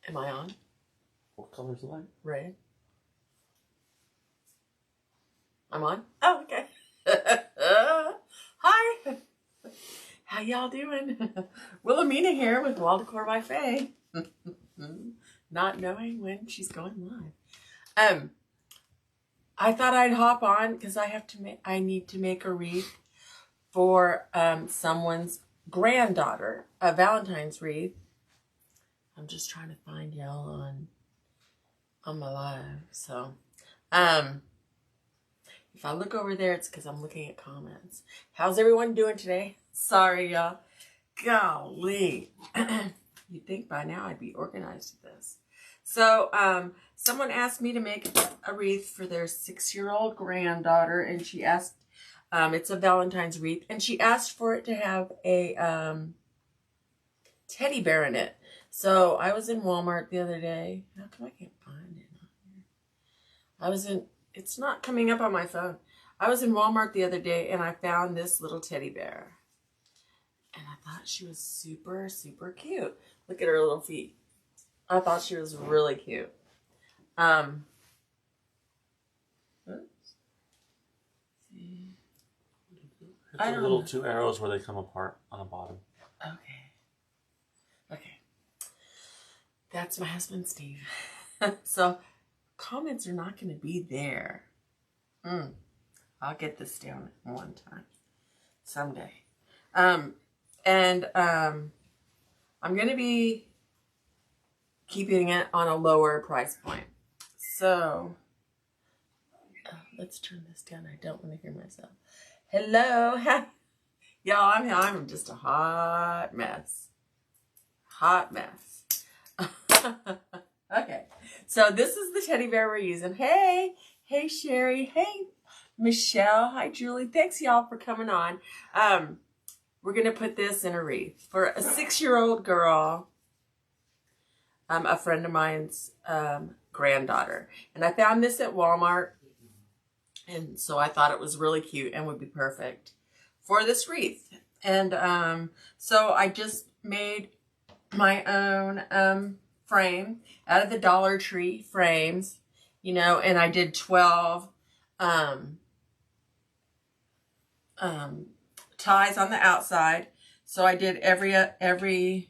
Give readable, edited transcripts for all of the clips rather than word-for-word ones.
Am I on? What color's the light? Red. I'm on? Oh, okay. Hi. How y'all doing? Wilhelmina here with Wall Decor by Faye. Not knowing when she's going live. I thought I'd hop on because I need to make a wreath for someone's granddaughter, a Valentine's wreath. I'm just trying to find y'all on my live. So, if I look over there, it's because I'm looking at comments. How's everyone doing today? Sorry, y'all. Golly. You'd think by now I'd be organized with this. So, someone asked me to make a wreath for their 6-year-old granddaughter, and she asked, it's a Valentine's wreath, and she asked for it to have a teddy bear in it. So I was in Walmart the other day. How come I can't find it? It's not coming up on my phone. I was in Walmart the other day and I found this little teddy bear. And I thought she was super, super cute. Look at her little feet. I thought she was really cute. It's the little 2 arrows where they come apart on the bottom. Okay. That's my husband, Steve. So, comments are not going to be there. I'll get this down one time. Someday. I'm going to be keeping it on a lower price point. So, let's turn this down. I don't want to hear myself. Hello. Y'all, I'm just a hot mess. Hot mess. Okay, so this is the teddy bear we're using. Hey Sherry. Hey Michelle. Hi Julie. Thanks y'all for coming on. We're gonna put this in a wreath for a 6-year-old girl. A friend of mine's granddaughter, and I found this at Walmart, and so I thought it was really cute and would be perfect for this wreath. And so I just made my own frame out of the Dollar Tree frames, you know, and I did 12 ties on the outside. So I did every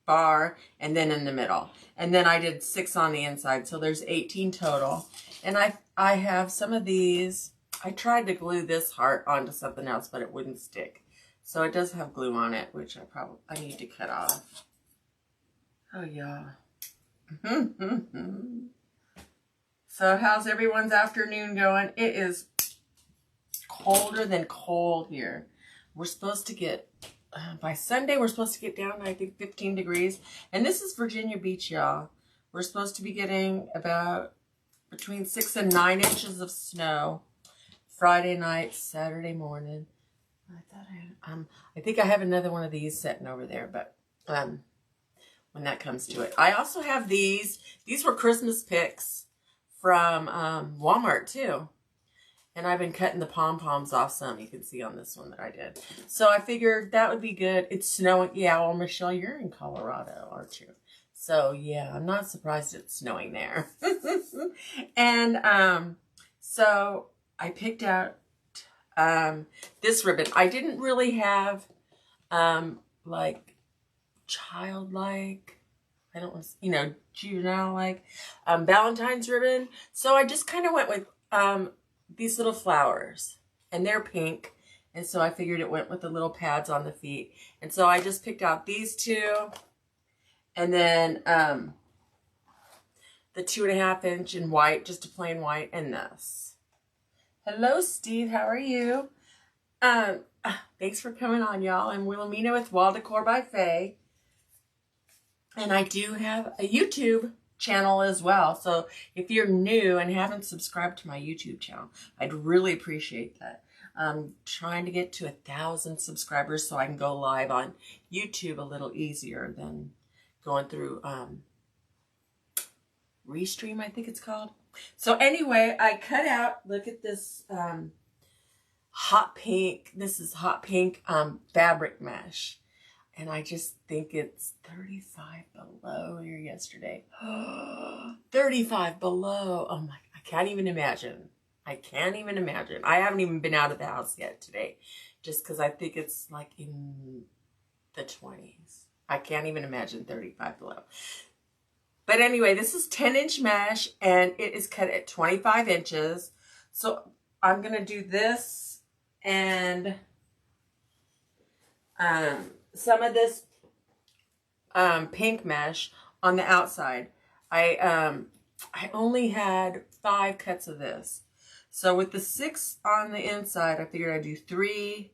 bar and then in the middle. And then I did 6 on the inside. So there's 18 total. And I have some of these. I tried to glue this heart onto something else, but it wouldn't stick. So it does have glue on it, which I need to cut off. Oh, yeah. So how's everyone's afternoon going? It is colder than cold here. We're supposed to get, by Sunday, we're supposed to get down, I think, 15 degrees. And this is Virginia Beach, y'all. We're supposed to be getting about between 6 and 9 inches of snow Friday night, Saturday morning. I think I have another one of these sitting over there, but when that comes to it. I also have these. These were Christmas picks from Walmart too. And I've been cutting the pom-poms off some. You can see on this one that I did. So I figured that would be good. It's snowing. Yeah, well, Michelle, you're in Colorado, aren't you? So yeah, I'm not surprised it's snowing there. And so I picked out this ribbon. I didn't really have like childlike, I don't want to, you know, juvenile like Valentine's ribbon. So I just kind of went with these little flowers, and they're pink, and so I figured it went with the little pads on the feet. And so I just picked out these two, and then the 2.5 inch in white, just a plain white, and this. Hello, Steve. How are you? Thanks for coming on, y'all. I'm Wilhelmina with Wall Decor by Faye. And I do have a YouTube channel as well. So if you're new and haven't subscribed to my YouTube channel, I'd really appreciate that. I'm trying to get to 1,000 subscribers so I can go live on YouTube a little easier than going through Restream, I think it's called. So anyway, I cut out, look at this hot pink. This is hot pink fabric mesh. And I just think it's 35 below here yesterday. 35 below. Oh my, I can't even imagine. I can't even imagine. I haven't even been out of the house yet today. Just because I think it's like in the 20s. I can't even imagine 35 below. But anyway, this is 10-inch mesh and it is cut at 25 inches. So I'm going to do this and some of this pink mesh on the outside. I only had 5 cuts of this. So with the 6 on the inside, I figured I'd do 3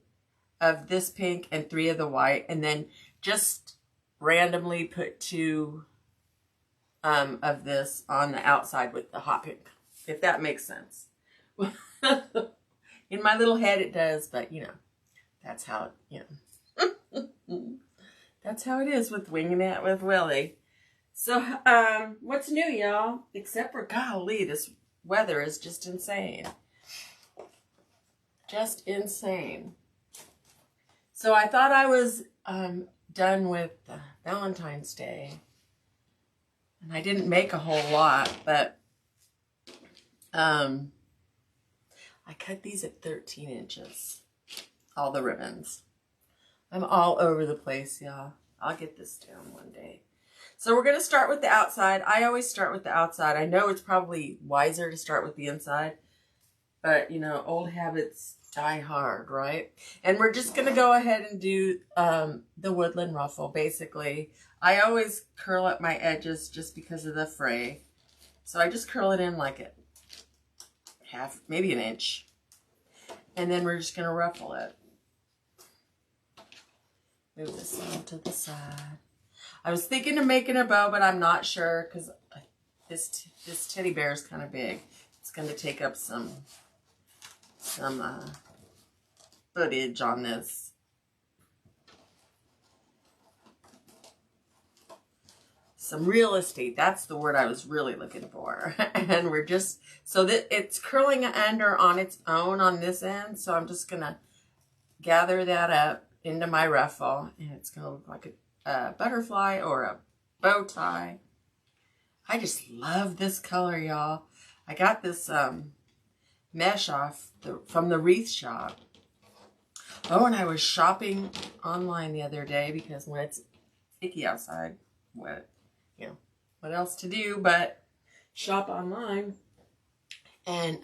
of this pink and 3 of the white, and then just randomly put 2 of this on the outside with the hot pink, if that makes sense. In my little head it does, but you know, that's how, you know, that's how it is with winging it with Willie. So, what's new, y'all? Except for, golly, this weather is just insane. Just insane. So I thought I was done with Valentine's Day. And I didn't make a whole lot, but I cut these at 13 inches. All the ribbons. I'm all over the place, y'all. I'll get this down one day. So we're going to start with the outside. I always start with the outside. I know it's probably wiser to start with the inside. But, you know, old habits die hard, right? And we're just going to go ahead and do the Woodland Ruffle, basically. I always curl up my edges just because of the fray. So I just curl it in like a half, maybe an inch. And then we're just going to ruffle it. Move this one to the side. I was thinking of making a bow, but I'm not sure because this teddy bear is kind of big. It's going to take up some footage on this. Some real estate. That's the word I was really looking for. And we're just, so that it's curling under on its own on this end. So I'm just going to gather that up into my ruffle. And it's going to look like a butterfly or a bow tie. I just love this color, y'all. I got this mesh off from the wreath shop. Oh, and I was shopping online the other day because when it's icky outside, what else to do but shop online. And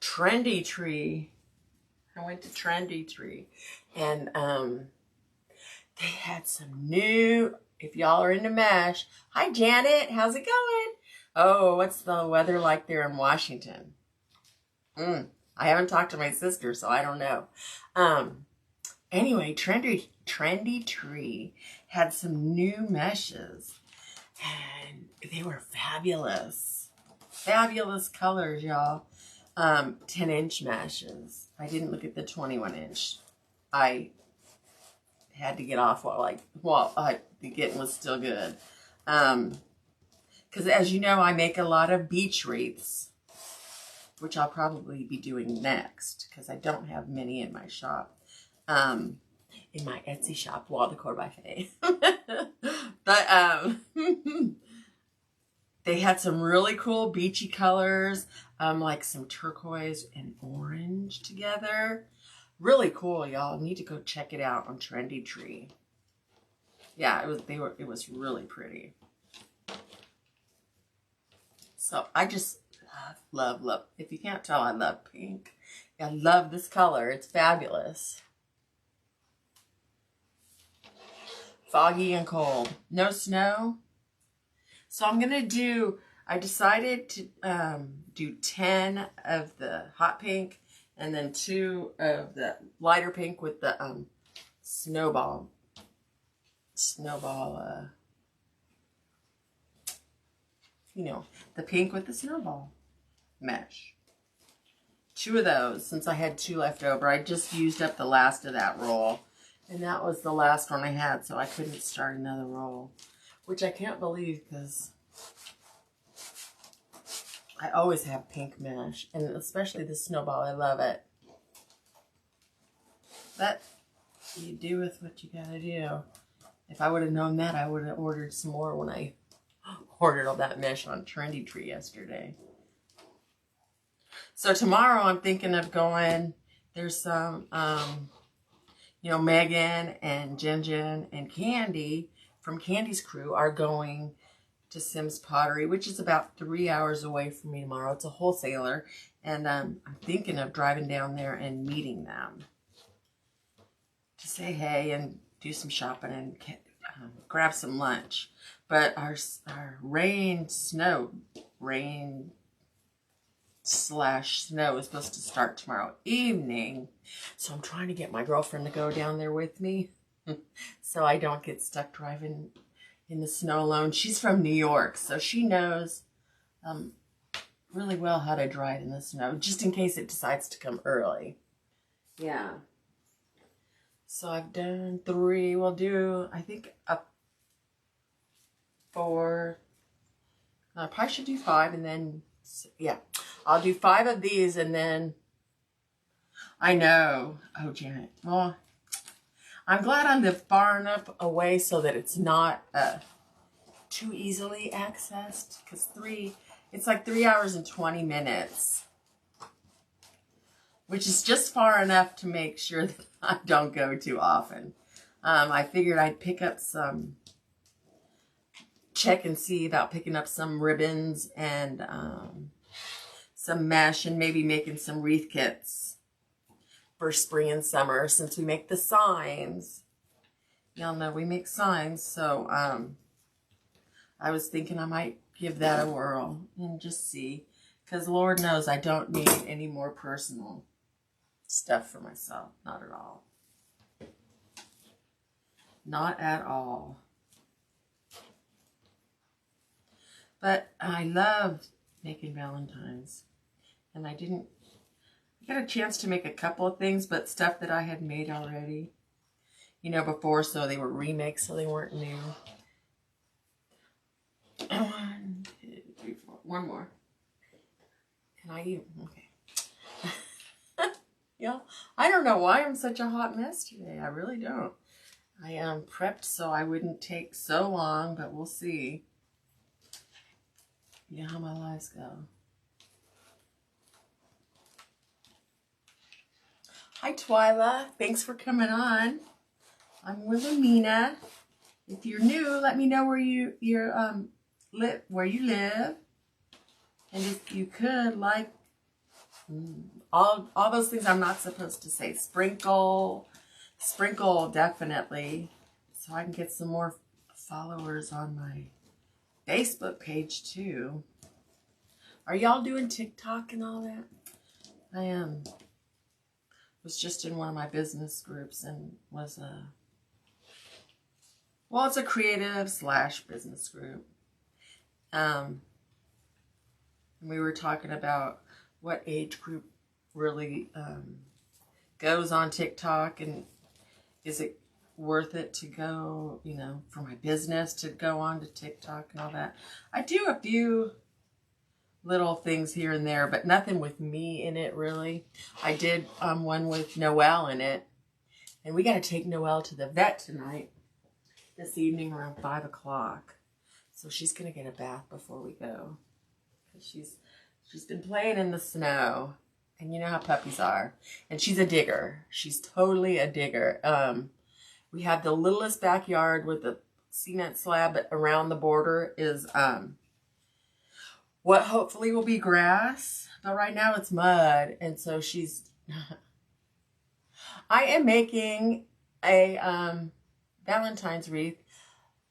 Trendy Tree. I went to Trendy Tree and they had some new, if y'all are into mesh. Hi, Janet. How's it going? Oh, what's the weather like there in Washington? I haven't talked to my sister, so I don't know. Anyway, Trendy Tree had some new meshes. And they were fabulous. Fabulous colors, y'all. 10-inch meshes. I didn't look at the 21-inch. I had to get off while the getting was still good. Because as you know, I make a lot of beach wreaths, which I'll probably be doing next because I don't have many in my shop. In my Etsy shop, Wall Decor by Faye. But they had some really cool beachy colors, like some turquoise and orange together. Really cool, y'all. Need to go check it out on Trendy Tree. Yeah, it was really pretty. So I just love. If you can't tell, I love pink. I love this color. It's fabulous. Foggy and cold. No snow. So I'm going to do, I decided to do 10 of the hot pink and then 2 of the lighter pink with the snowball, you know, the pink with the snowball mesh. 2 of those, since I had 2 left over. I just used up the last of that roll. And that was the last one I had, so I couldn't start another roll. Which I can't believe, because I always have pink mesh. And especially the snowball, I love it. But you do with what you gotta do. If I would have known that, I would have ordered some more when I ordered all that mesh on Trendy Tree yesterday. So tomorrow I'm thinking of going, there's some, you know, Megan and Jen and Candy from Candy's crew are going to Sims Pottery, which is about 3 hours away from me tomorrow. It's a wholesaler, and I'm thinking of driving down there and meeting them to say hey and do some shopping and grab some lunch. But our rain slash snow is supposed to start tomorrow evening, so I'm trying to get my girlfriend to go down there with me so I don't get stuck driving in the snow alone. She's from New York, so she knows really well how to drive in the snow, just in case it decides to come early. Yeah. So I've done 3. We'll do, I think, up 4. I probably should do 5, and then, yeah. I'll do 5 of these, and then, I know. Oh, Janet. Well, I'm glad I live far enough away so that it's not too easily accessed. Because it's like 3 hours and 20 minutes. Which is just far enough to make sure that I don't go too often. I figured I'd pick up check and see about picking up some ribbons and some mesh and maybe making some wreath kits for spring and summer since we make the signs. Y'all know we make signs, so I was thinking I might give that a whirl and just see. Because Lord knows I don't need any more personal stuff for myself. Not at all. Not at all. But I love making Valentines. And I got a chance to make a couple of things, but stuff that I had made already. You know, before, so they were remakes, so they weren't new. 1, 2, 3, 4. One more. Can I even? Okay. Yeah, I don't know why I'm such a hot mess today. I really don't. I prepped so I wouldn't take so long, but we'll see. You know how my lives go. Hi, Twyla. Thanks for coming on. I'm Wilhelmina. If you're new, let me know where you live, and if you could like. All those things I'm not supposed to say. Sprinkle definitely, so I can get some more followers on my Facebook page too. Are y'all doing TikTok and all that? I was just in one of my business groups and was well, it's a creative / business group. We were talking about what age group really goes on TikTok, and is it worth it to go, you know, for my business to go on to TikTok and all that. I do a few little things here and there, but nothing with me in it really. I did one with Noelle in it, and we got to take Noelle to the vet tonight, this evening around 5 o'clock. So she's gonna get a bath before we go. She's been playing in the snow, and you know how puppies are. And she's a digger. She's totally a digger. We have the littlest backyard with a cement slab, but around the border is what hopefully will be grass. But right now it's mud, and so she's... I am making a Valentine's wreath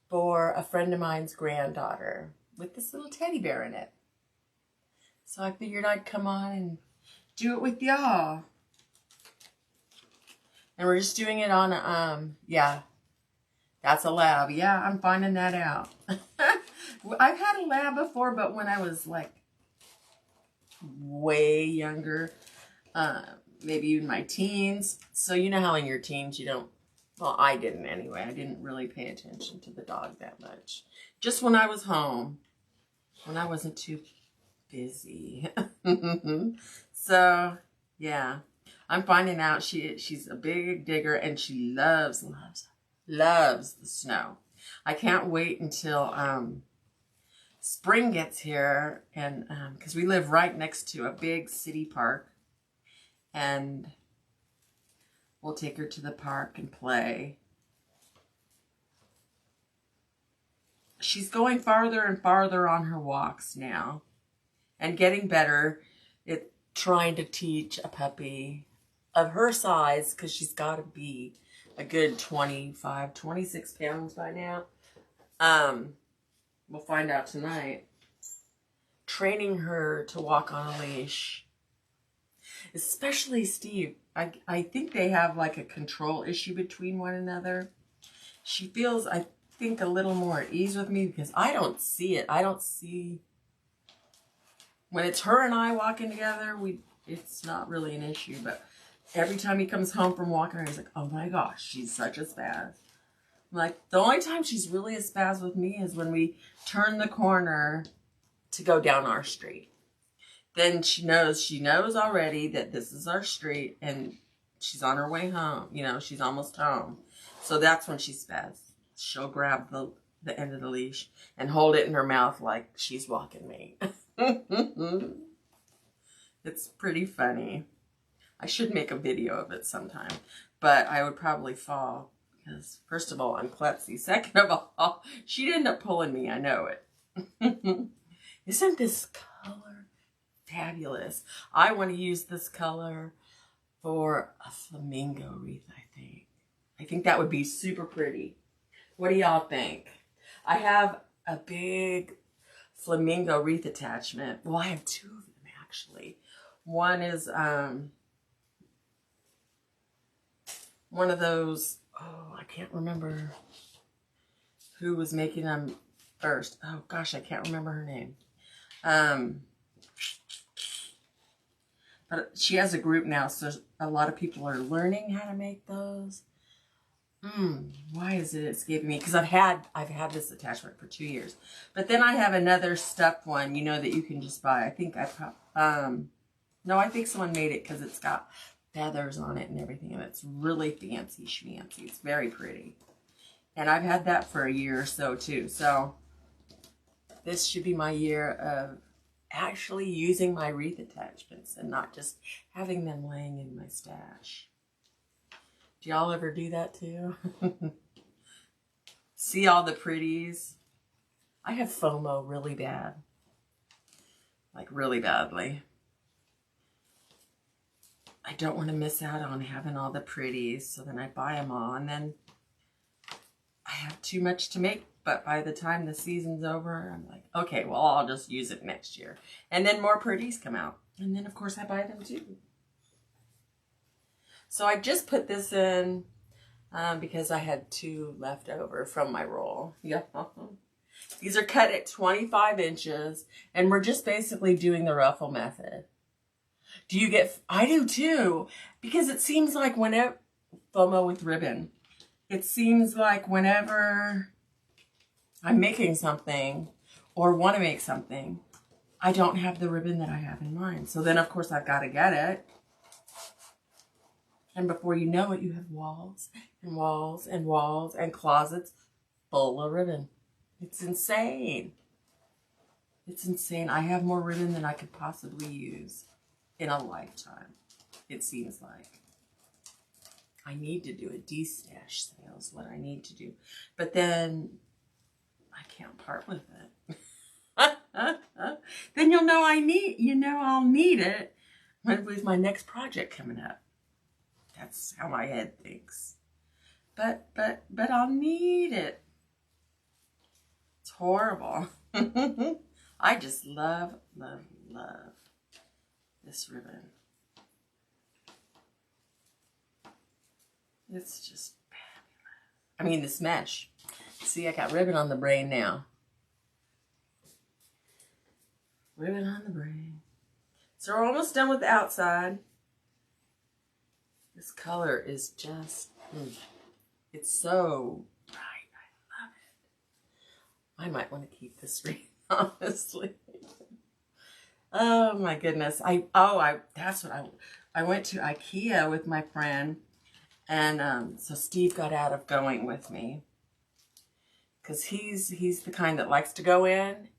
for a friend of mine's granddaughter with this little teddy bear in it. So I figured I'd come on and do it with y'all. And we're just doing it on, yeah, that's a lab. Yeah, I'm finding that out. I've had a lab before, but when I was like way younger, maybe even my teens. So you know how in your teens you don't, well, I didn't anyway. I didn't really pay attention to the dog that much. Just when I was home, when I wasn't too busy. So, yeah. I'm finding out she's a big digger, and she loves loves the snow. I can't wait until spring gets here, and because we live right next to a big city park, and we'll take her to the park and play. She's going farther and farther on her walks now and getting better at trying to teach a puppy of her size, because she's got to be a good 25, 26 pounds by now. We'll find out tonight. Training her to walk on a leash, especially Steve. I think they have like a control issue between one another. She feels, I think, a little more at ease with me because I don't see it. I don't see, when it's her and I walking together, it's not really an issue. But every time he comes home from walking, he's like, oh my gosh, she's such a spaz. I'm like, the only time she's really a spaz with me is when we turn the corner to go down our street. Then she knows already that this is our street and she's on her way home. You know, she's almost home. So that's when she's spaz. She'll grab the end of the leash and hold it in her mouth like she's walking me. It's pretty funny. I should make a video of it sometime, but I would probably fall because, first of all, I'm klutzy. Second of all, she'd end up pulling me. I know it. Isn't this color fabulous? I want to use this color for a flamingo wreath, I think. I think that would be super pretty. What do y'all think? I have a big flamingo wreath attachment. Well, I have two of them, actually. One is one of those, I can't remember who was making them first. Oh, gosh, I can't remember her name. But she has a group now, so a lot of people are learning how to make those. Why is it escaping me? Because I've had this attachment for 2 years. But then I have another stuffed one, you know, that you can just buy. I think no, I think someone made it because it's got feathers on it and everything, and it's really fancy schmancy. It's very pretty. And I've had that for a year or so too. So this should be my year of actually using my wreath attachments and not just having them laying in my stash. Do y'all ever do that too? See all the pretties? I have FOMO really bad. Like really badly. I don't want to miss out on having all the pretties, so then I buy them all, and then I have too much to make, but by the time the season's over, I'm like, okay, well, I'll just use it next year. And then more pretties come out. And then, of course, I buy them too. So I just put this in because I had 2 left over from my roll. Yeah. These are cut at 25 inches, and we're just basically doing the ruffle method. Do you get, I do too, because it seems like whenever, FOMO with ribbon, it seems like whenever I'm making something or want to make something, I don't have the ribbon that I have in mind. So then, of course, I've got to get it. And before you know it, you have walls and walls and walls and closets full of ribbon. It's insane. It's insane. I have more ribbon than I could possibly use in a lifetime, it seems like. I need to do a de-stash sale is what I need to do. But then I can't part with it. Then you'll know I'll need it with my next project coming up. That's how my head thinks. But I'll need it. It's horrible. I just love, love, love this ribbon. It's just fabulous. I mean, this mesh. See, I got ribbon on the brain now. Ribbon on the brain. So we're almost done with the outside. This color is just, it's so bright. I love it. I might want to keep this wreath, honestly. Oh my goodness. I went to IKEA with my friend, And so Steve got out of going with me because he's the kind that likes to go in,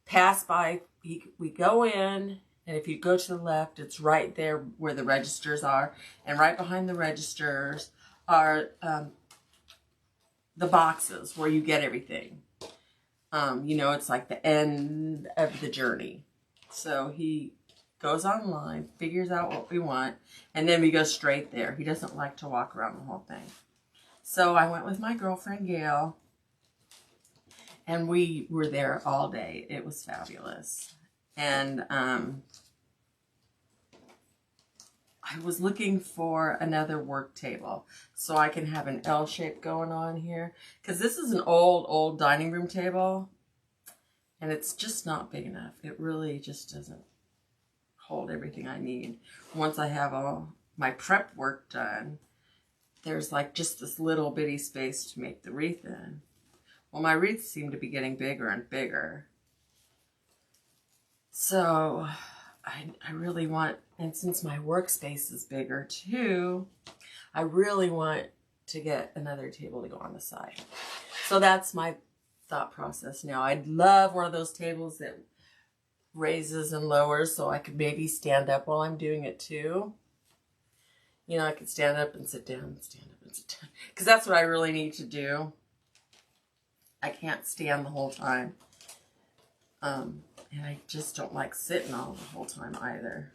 pass by. We go in, and if you go to the left, it's right there where the registers are, and right behind the registers are the boxes where you get everything. You know, it's like the end of the journey. So he goes online, figures out what we want, and then we go straight there. He doesn't like to walk around the whole thing. So I went with my girlfriend, Gail, and we were there all day. It was fabulous. And I was looking for another work table so I can have an L shape going on here. Because this is an old dining room table, and it's just not big enough. It really just doesn't hold everything I need. Once I have all my prep work done, there's like just this little bitty space to make the wreath in. Well, my wreaths seem to be getting bigger and bigger. So I really want, and since my workspace is bigger too, I really want to get another table to go on the side. So that's my thought process now. I'd love one of those tables that raises and lowers so I could maybe stand up while I'm doing it too. You know, I could stand up and sit down, stand up and sit down. Because that's what I really need to do. I can't stand the whole time. And I just don't like sitting all the whole time either.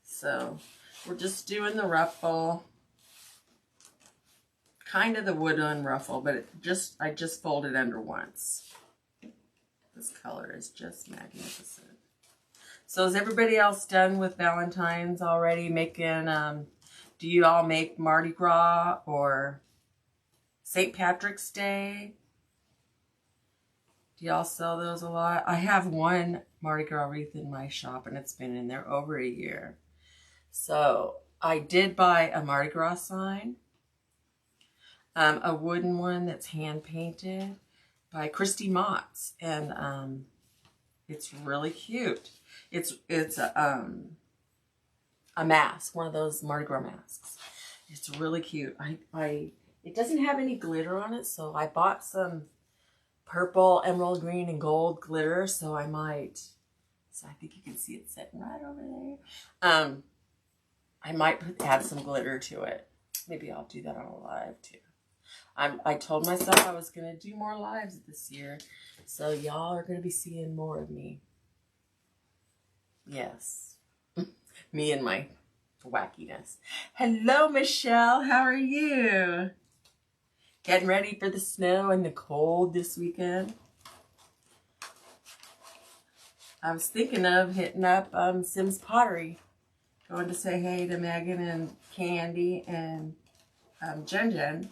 So we're just doing the ruffle. Kind of the Woodland Ruffle, but I just folded under once. This color is just magnificent. So is everybody else done with Valentine's already? Making, do you all make Mardi Gras or St. Patrick's Day? Do y'all sell those a lot? I have one Mardi Gras wreath in my shop, and it's been in there over a year. So I did buy a Mardi Gras sign, a wooden one that's hand painted by Christy Motts, and it's really cute. It's a mask, one of those Mardi Gras masks. It's really cute. It doesn't have any glitter on it, so I bought some purple, emerald green, and gold glitter. So I think you can see it sitting right over there. I might add some glitter to it. Maybe I'll do that on a live too. I told myself I was going to do more lives this year, so y'all are going to be seeing more of me. Yes. Me and my wackiness. Hello, Michelle. How are you? Getting ready for the snow and the cold this weekend? I was thinking of hitting up Sim's Pottery. Going to say hey to Megan and Candy and Jen Jen.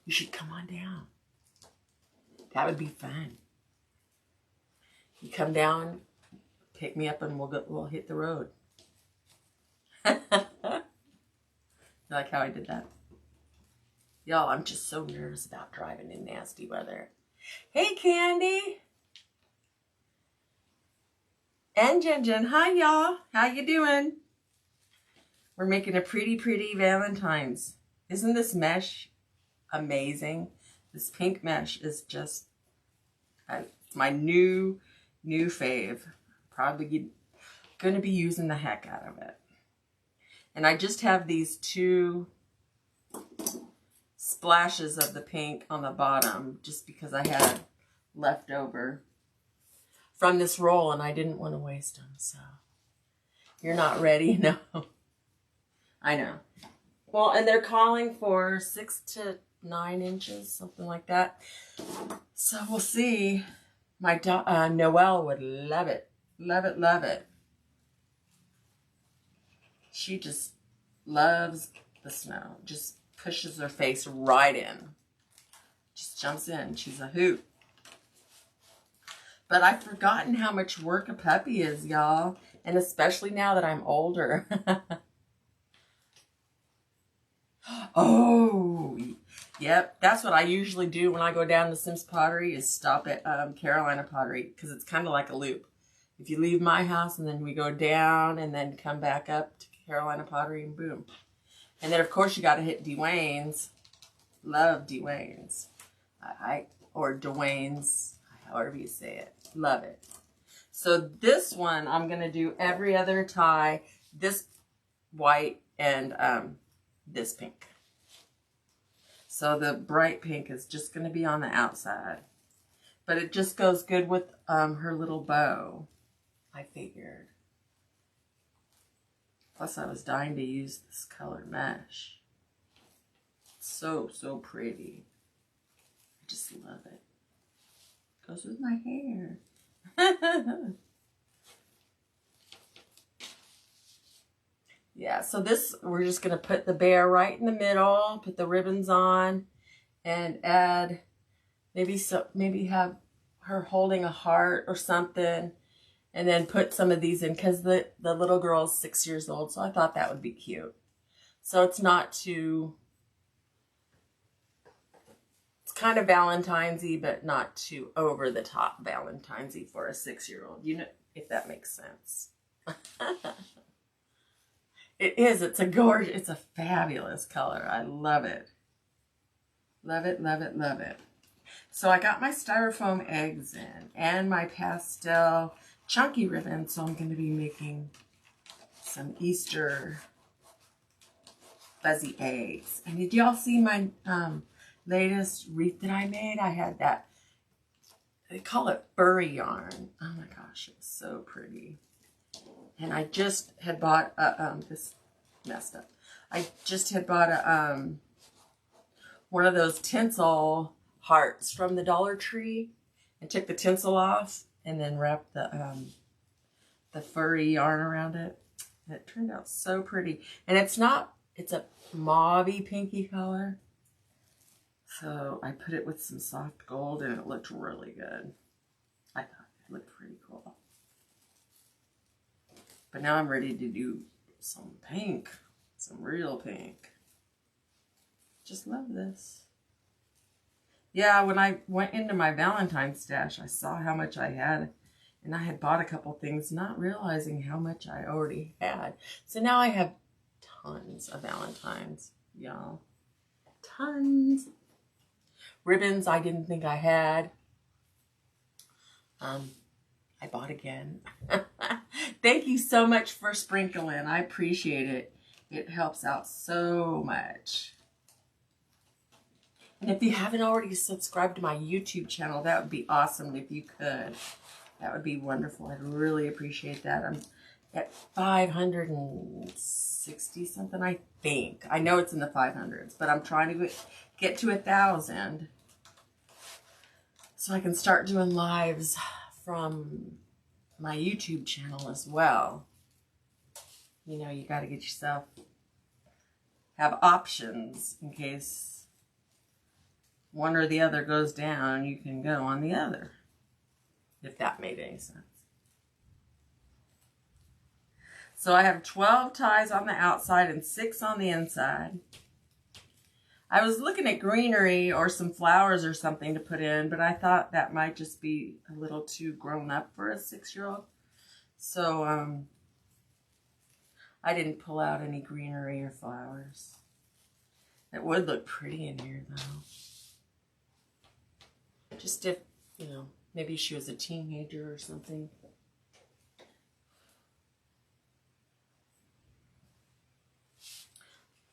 You should come on down. That would be fun. You come down, pick me up, and we'll hit the road. You like how I did that? Y'all, I'm just so nervous about driving in nasty weather. Hey, Candy. And Jen Jen. Hi, y'all. How you doing? We're making a pretty Valentine's. Isn't this mesh amazing? This pink mesh is just my new fave. Probably going to be using the heck out of it. And I just have these 2 splashes of the pink on the bottom just because I had left over from this roll and I didn't want to waste them. So you're not ready? No. I know. Well, and they're calling for 6 to 9 inches, something like that. So we'll see. My Noelle would love it. Love it, love it. She just loves the snow. Just pushes her face right in. Just jumps in. She's a hoot. But I've forgotten how much work a puppy is, y'all. And especially now that I'm older. Oh, yep. That's what I usually do when I go down to Sim's Pottery is stop at Carolina Pottery because it's kind of like a loop. If you leave my house and then we go down and then come back up to Carolina Pottery and boom. And then of course you got to hit Dwayne's. Love Dwayne's. Or Dwayne's, however you say it. Love it. So this one I'm going to do every other tie. This white and this pink. So the bright pink is just going to be on the outside. But it just goes good with her little bow, I figured. Plus I was dying to use this colored mesh. So, so pretty. I just love it. Goes with my hair. Yeah, so this, we're just going to put the bear right in the middle, put the ribbons on, and add maybe have her holding a heart or something, and then put some of these in, because the little girl's 6 years old, so I thought that would be cute. So it's not too, it's kind of Valentine's-y, but not too over the top Valentine's-y for a 6-year-old, you know, if that makes sense. It is. It's a gorgeous, it's a fabulous color. I love it. Love it, love it, love it. So I got my styrofoam eggs in and my pastel chunky ribbon. So I'm going to be making some Easter fuzzy eggs. And did y'all see my latest wreath that I made? I had that, they call it furry yarn. Oh my gosh, it's so pretty. And I just had bought a, this messed up. I just had bought a, one of those tinsel hearts from the Dollar Tree and took the tinsel off and then wrapped the furry yarn around it. And it turned out so pretty. And it's not, it's a mauve-y pinky color. So I put it with some soft gold and it looked really good. I thought it looked pretty cool. But now I'm ready to do some pink, some real pink. Just love this. Yeah, when I went into my Valentine's stash, I saw how much I had. And I had bought a couple things, not realizing how much I already had. So now I have tons of Valentines, y'all. Tons. Ribbons I didn't think I had. I bought again. Thank you so much for sprinkling. I appreciate it. It helps out so much. And if you haven't already subscribed to my YouTube channel, that would be awesome if you could. That would be wonderful. I'd really appreciate that. I'm at 560 something, I think. I know it's in the 500s, but I'm trying to get to 1,000 so I can start doing lives from my YouTube channel as well. You know, you got to get yourself, have options in case one or the other goes down, you can go on the other, if that made any sense. So I have 12 ties on the outside and 6 on the inside. I was looking at greenery or some flowers or something to put in, but I thought that might just be a little too grown up for a 6-year-old. So I didn't pull out any greenery or flowers. It would look pretty in here though. Just if, you know, maybe she was a teenager or something.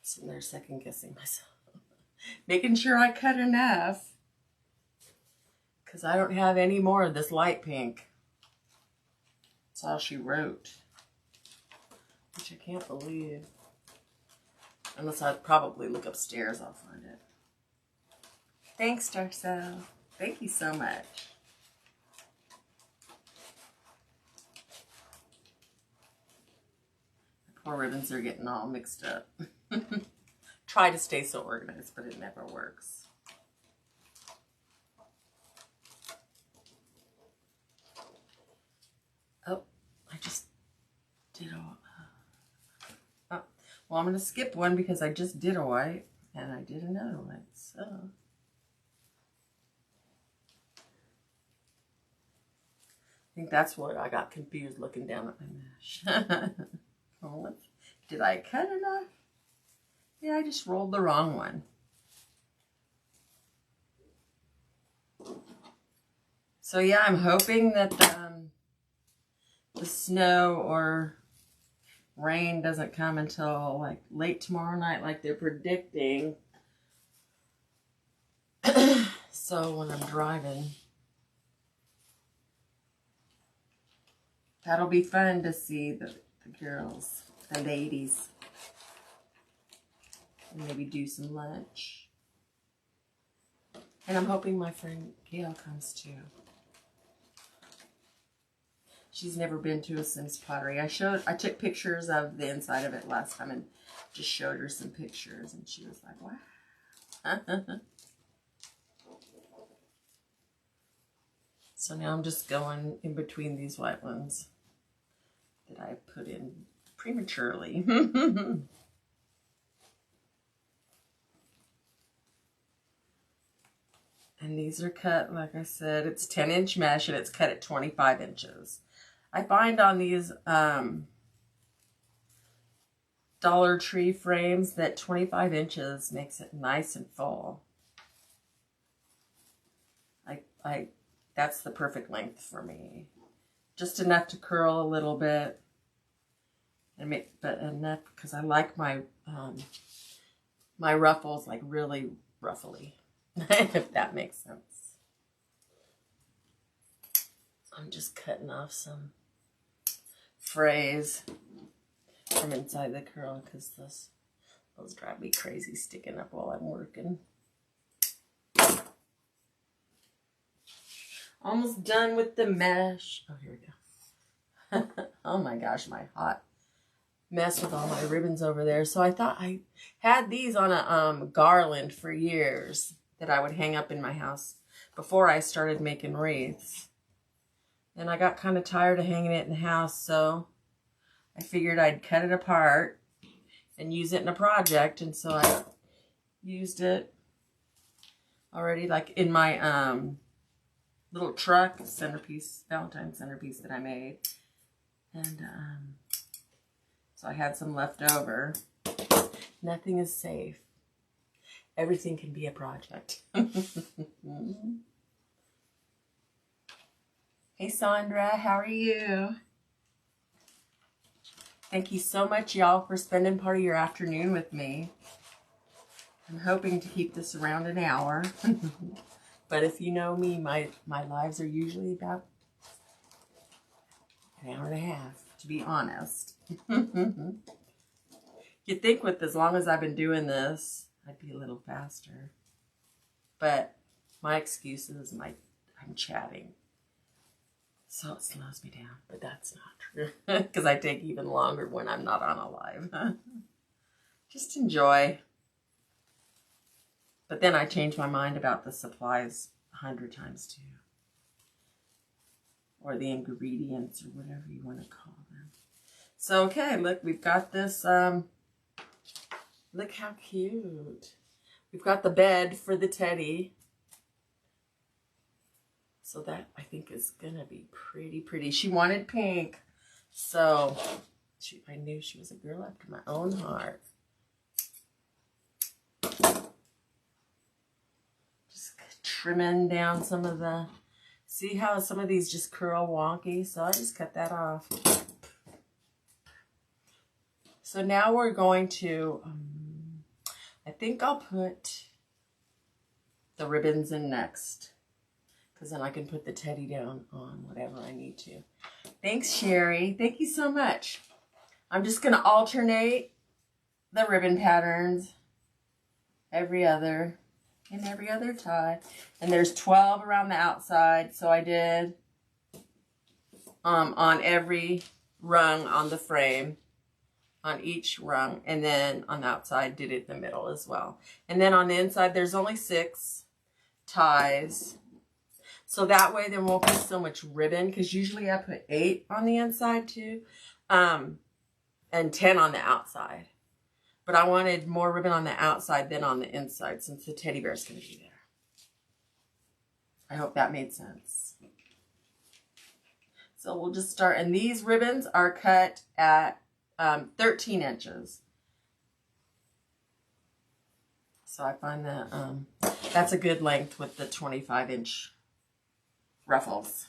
Sitting there second guessing myself. Making sure I cut enough. Because I don't have any more of this light pink. That's all she wrote. Which I can't believe. Unless I probably look upstairs, I'll find it. Thanks, Darcel. Thank you so much. The poor ribbons are getting all mixed up. Try to stay so organized, but it never works. Oh, I just did a... oh, well, I'm going to skip one because I just did a white, and I did another one, so... think that's what I got confused looking down at my mesh. Oh, did I cut it off? Yeah, I just rolled the wrong one. So yeah, I'm hoping that the snow or rain doesn't come until like late tomorrow night like they're predicting. So when I'm driving, that'll be fun to see the girls, the ladies. And maybe do some lunch. And I'm hoping my friend Gail comes too. She's never been to a Sims pottery. I took pictures of the inside of it last time and just showed her some pictures, and she was like, wow. So now I'm just going in between these white ones that I put in prematurely. And these are cut, like I said, it's 10-inch mesh and it's cut at 25 inches. I find on these Dollar Tree frames that 25 inches makes it nice and full. That's the perfect length for me. Just enough to curl a little bit, but enough because I like my my ruffles like really ruffly, if that makes sense. I'm just cutting off some frays from inside the curl because those drive me crazy sticking up while I'm working. Almost done with the mesh. Oh, here we go. Oh my gosh, my hot mess with all my ribbons over there. So I thought I had these on a garland for years that I would hang up in my house before I started making wreaths. And I got kind of tired of hanging it in the house, so I figured I'd cut it apart and use it in a project. And so I used it already, like in my little truck centerpiece, Valentine centerpiece that I made. And so I had some left over. Nothing is safe. Everything can be a project. Hey Sandra, how are you? Thank you so much, y'all, for spending part of your afternoon with me. I'm hoping to keep this around an hour. But if you know me, my lives are usually about an hour and a half, to be honest. You'd think with as long as I've been doing this, I'd be a little faster. But my excuse is I'm chatting. So it slows me down, but that's not true. Because I take even longer when I'm not on a live. Just enjoy. But then I change my mind about the supplies 100 times too. Or the ingredients or whatever you want to call them. So, okay, look, we've got this, look how cute. We've got the bed for the teddy. So that, I think, is going to be pretty, pretty. She wanted pink. So, I knew she was a girl after my own heart. Just trimming down some of the... See how some of these just curl wonky? So I just cut that off. So now we're going to... I think I'll put the ribbons in next. Because then I can put the teddy down on whatever I need to. Thanks, Sherry. Thank you so much. I'm just going to alternate the ribbon patterns every other tie. And there's 12 around the outside. So I did on every rung on the frame, on each rung. And then on the outside, did it in the middle as well. And then on the inside, there's only 6 ties. So that way there won't be so much ribbon, because usually I put 8 on the inside too, and 10 on the outside. But I wanted more ribbon on the outside than on the inside, since the teddy bear is going to be there. I hope that made sense. So we'll just start, and these ribbons are cut at 13 inches. So I find that that's a good length with the 25-inch ruffles.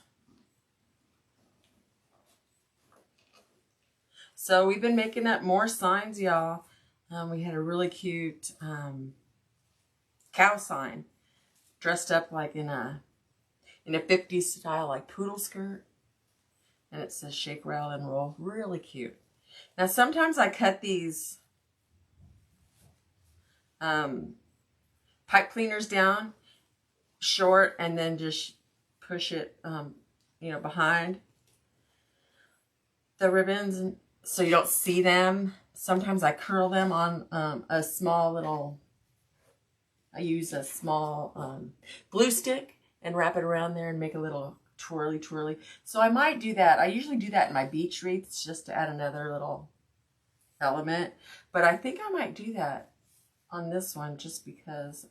So we've been making up more signs, y'all. We had a really cute cow sign dressed up like in a 50s style, like poodle skirt. And it says shake, rattle, and roll. Really cute. Now, sometimes I cut these pipe cleaners down short and then just push it, you know, behind the ribbons so you don't see them. Sometimes I curl them on a small little, I use a small glue stick and wrap it around there and make a little twirly. So I might do that. I usually do that in my beach wreaths just to add another little element. But I think I might do that on this one just because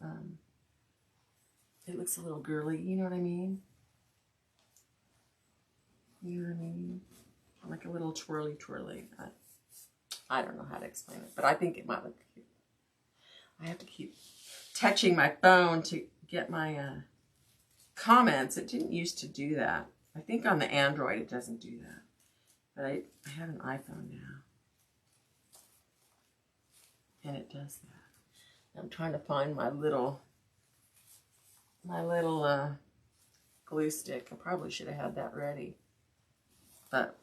it looks a little girly. You know what I mean? You know what I mean? Like a little twirly. I don't know how to explain it, but I think it might look cute. I have to keep touching my phone to get my comments. It didn't used to do that. I think on the Android it doesn't do that. But I have an iPhone now. And it does that. I'm trying to find my little glue stick. I probably should have had that ready. But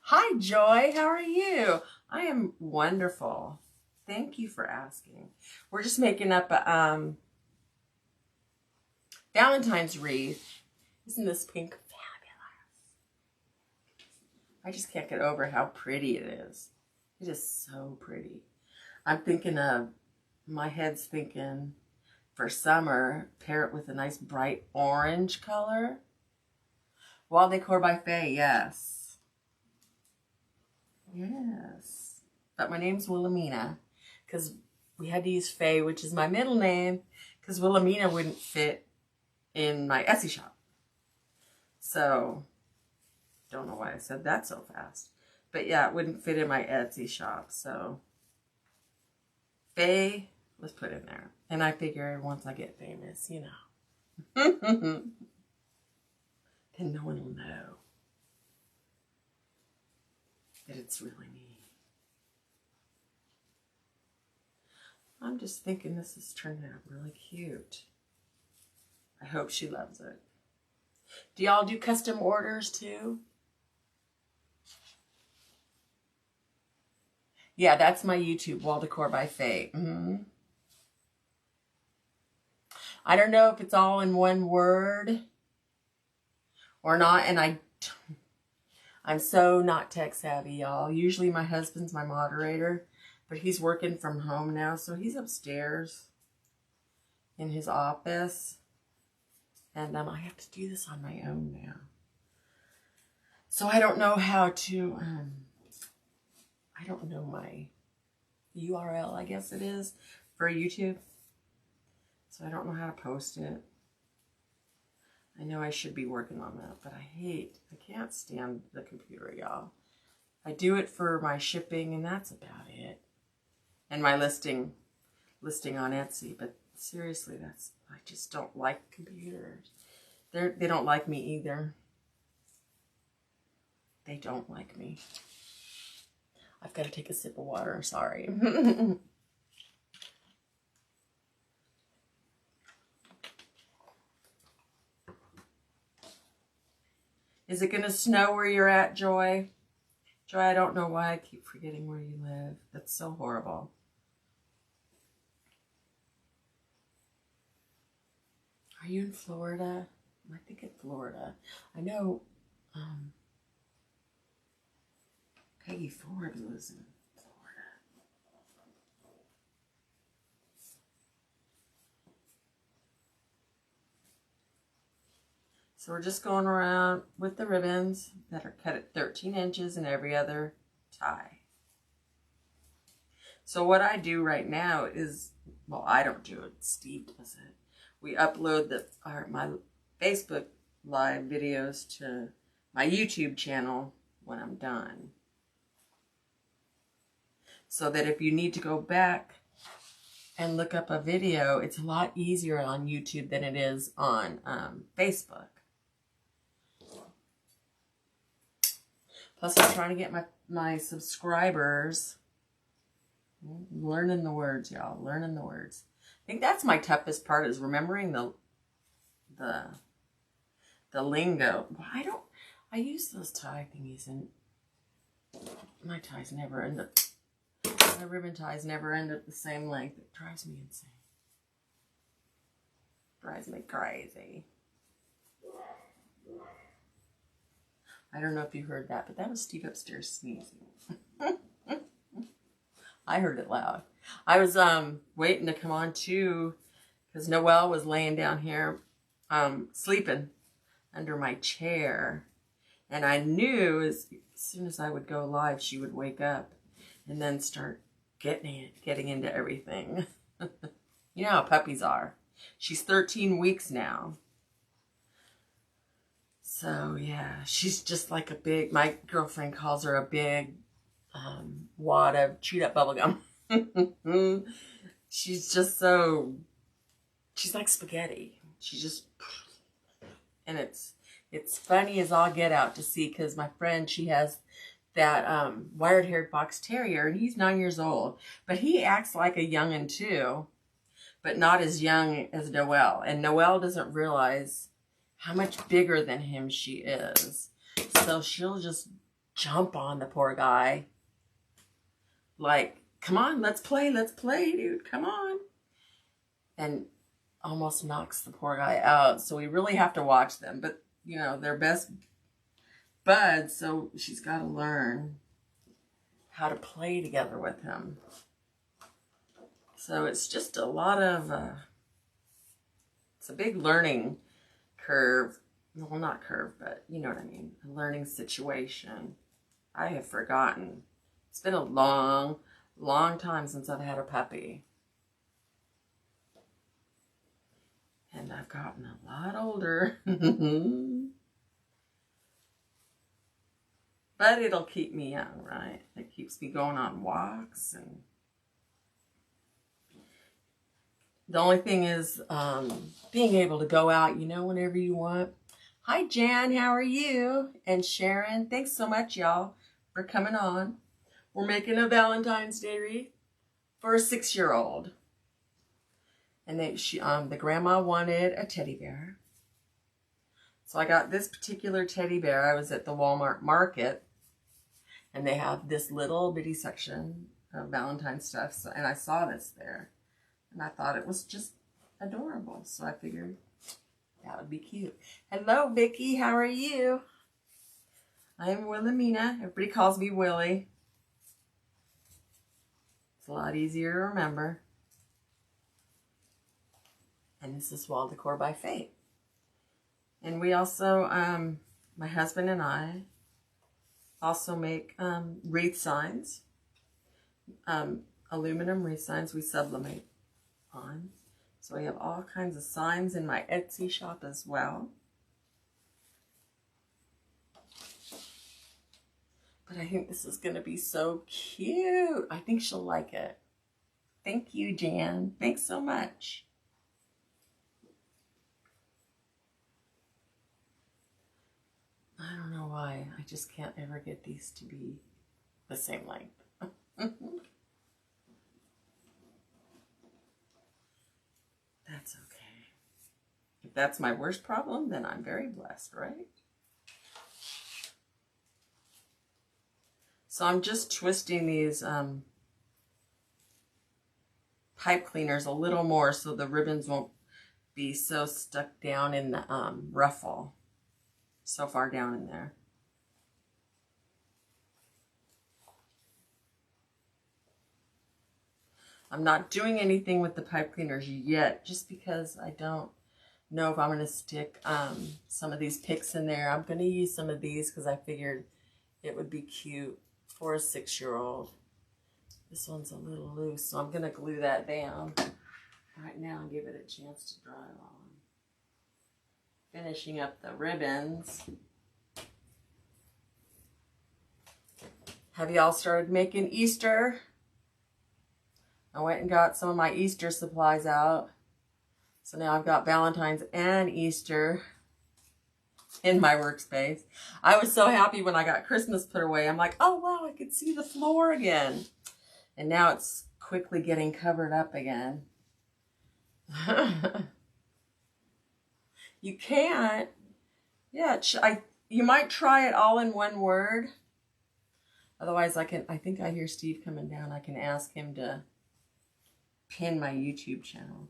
hi Joy, how are you? I am wonderful. Thank you for asking. We're just making up a Valentine's wreath. Isn't this pink fabulous? I just can't get over how pretty it is. It is so pretty. I'm thinking of, my head's thinking for summer, pair it with a nice bright orange color. Wall Decor by Faye, yes. Yes. But my name's Wilhelmina because we had to use Faye, which is my middle name, because Wilhelmina wouldn't fit in my Etsy shop. So, don't know why I said that so fast. But yeah, it wouldn't fit in my Etsy shop. So, Faye was put in there. And I figure once I get famous, you know, then no one will know that it's really me. I'm just thinking this is turning out really cute. I hope she loves it. Do y'all do custom orders too? Yeah, that's my YouTube, Wall Decor by Faye. I don't know if it's all in one word or not, and I'm so not tech savvy, y'all. Usually my husband's my moderator, but he's working from home now, so he's upstairs in his office. And I have to do this on my own now. So I don't know how to, I don't know my URL, I guess it is, for YouTube. So I don't know how to post it. I know I should be working on that, but I can't stand the computer, y'all. I do it for my shipping, and that's about it. And my listing on Etsy, but seriously, I just don't like computers. They don't like me either. They don't like me. I've got to take a sip of water, sorry. Is it going to snow where you're at, Joy? Joy, I don't know why I keep forgetting where you live. That's so horrible. Are you in Florida? I think in Florida. I know Peggy Ford lives in Florida. So we're just going around with the ribbons that are cut at 13 inches in every other tie. So what I do right now is, well, I don't do it. Steve does it. We upload my Facebook live videos to my YouTube channel when I'm done. So that if you need to go back and look up a video, it's a lot easier on YouTube than it is on Facebook. Plus, I'm trying to get my subscribers. Learning the words, y'all. Learning the words. I think that's my toughest part, is remembering the lingo. I use those tie thingies, and my ties never end up. My ribbon ties never end up the same length. It drives me insane. Drives me crazy. I don't know if you heard that, but that was Steve upstairs sneezing. I heard it loud. I was waiting to come on too, because Noelle was laying down here sleeping under my chair. And I knew as soon as I would go live, she would wake up and then start getting into everything. You know how puppies are. She's 13 weeks now. So yeah, she's just like a big, my girlfriend calls her a big wad of chewed up bubble gum. She's just so, she's like spaghetti. She's just, and it's funny as all get out to see, because my friend, she has that wire-haired fox terrier, and he's 9 years old, but he acts like a youngin' too, but not as young as Noelle. And Noelle doesn't realize how much bigger than him she is. So she'll just jump on the poor guy. Like, come on, let's play, dude, come on. And almost knocks the poor guy out. So we really have to watch them. But, you know, they're best buds, so she's got to learn how to play together with him. So it's just a lot of, it's a big learning curve. Well, not curve, but you know what I mean. A learning situation. I have forgotten. It's been a long, long time since I've had a puppy. And I've gotten a lot older. But it'll keep me young, right? It keeps me going on walks. And the only thing is being able to go out, you know, whenever you want. Hi, Jan. How are you? And Sharon. Thanks so much, y'all, for coming on. We're making a Valentine's Day wreath for a 6-year-old. And the grandma wanted a teddy bear. So I got this particular teddy bear. I was at the Walmart market, and they have this little bitty section of Valentine stuff. So, and I saw this there, and I thought it was just adorable. So I figured that would be cute. Hello, Vicky. How are you? I am Wilhelmina. Everybody calls me Willie. It's a lot easier to remember. And this is Wall Decor by Fate. And we also, my husband and I, also make wreath signs. Aluminum wreath signs we sublimate on. So we have all kinds of signs in my Etsy shop as well. But I think this is going to be so cute. I think she'll like it. Thank you, Jan. Thanks so much. I don't know why. I just can't ever get these to be the same length. That's okay. If that's my worst problem, then I'm very blessed, right? So I'm just twisting these pipe cleaners a little more so the ribbons won't be so stuck down in the ruffle. So far down in there. I'm not doing anything with the pipe cleaners yet, just because I don't know if I'm going to stick some of these picks in there. I'm going to use some of these because I figured it would be cute for a 6-year-old. This one's a little loose, so I'm going to glue that down right now and give it a chance to dry on. Finishing up the ribbons. Have y'all started making Easter? I went and got some of my Easter supplies out. So now I've got Valentine's and Easter in my workspace. I was so happy when I got Christmas put away. I'm like, oh wow, I could see the floor again. And now it's quickly getting covered up again. You can't. Yeah, you might try it all in one word. Otherwise, I think I hear Steve coming down. I can ask him to pin my YouTube channel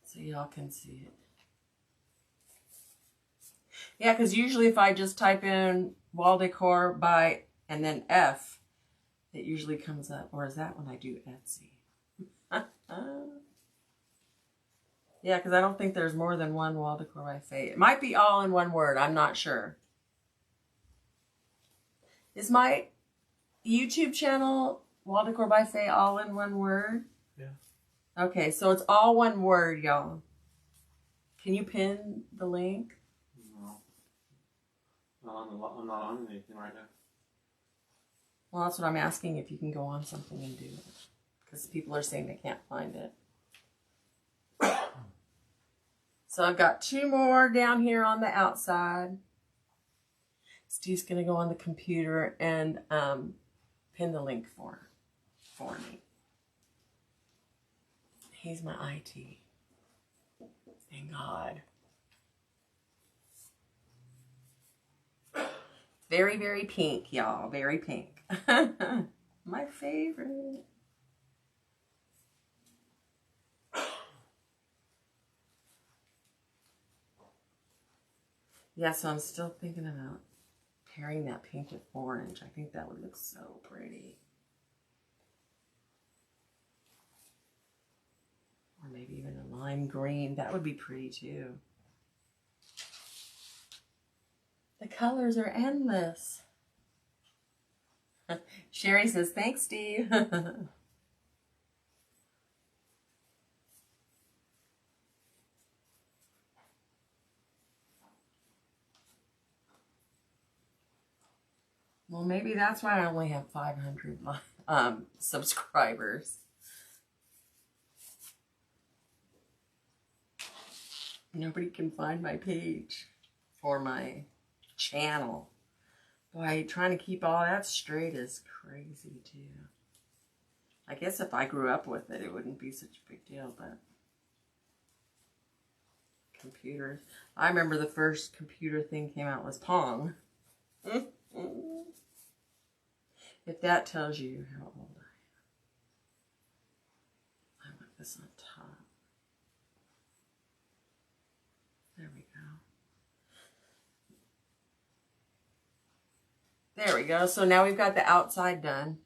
so y'all can see it. Yeah, because usually if I just type in wall decor by and then F, it usually comes up. Or is that when I do Etsy? Yeah, because I don't think there's more than one wall decor by Faye. It might be all in one word. I'm not sure. Is my YouTube channel wall decor by Faye all in one word? Yeah. Okay, so it's all one word, y'all. Can you pin the link? No. I'm not on anything right now. Well, that's what I'm asking, if you can go on something and do it. Because people are saying they can't find it. So I've got 2 more down here on the outside. Steve's going to go on the computer and pin the link for me. He's my IT. Thank God. Very, very pink, y'all. Very pink. My favorite. Yeah, so I'm still thinking about pairing that pink with orange. I think that would look so pretty. Or maybe even a lime green. That would be pretty too. The colors are endless. Sherry says, thanks, Steve. Well, maybe that's why I only have 500 subscribers. Nobody can find my page or my channel. Boy, trying to keep all that straight is crazy too. I guess if I grew up with it, it wouldn't be such a big deal, but computers. I remember the first computer thing came out was Pong. If that tells you how old I want this on top. There we go. There we go. So now we've got the outside done.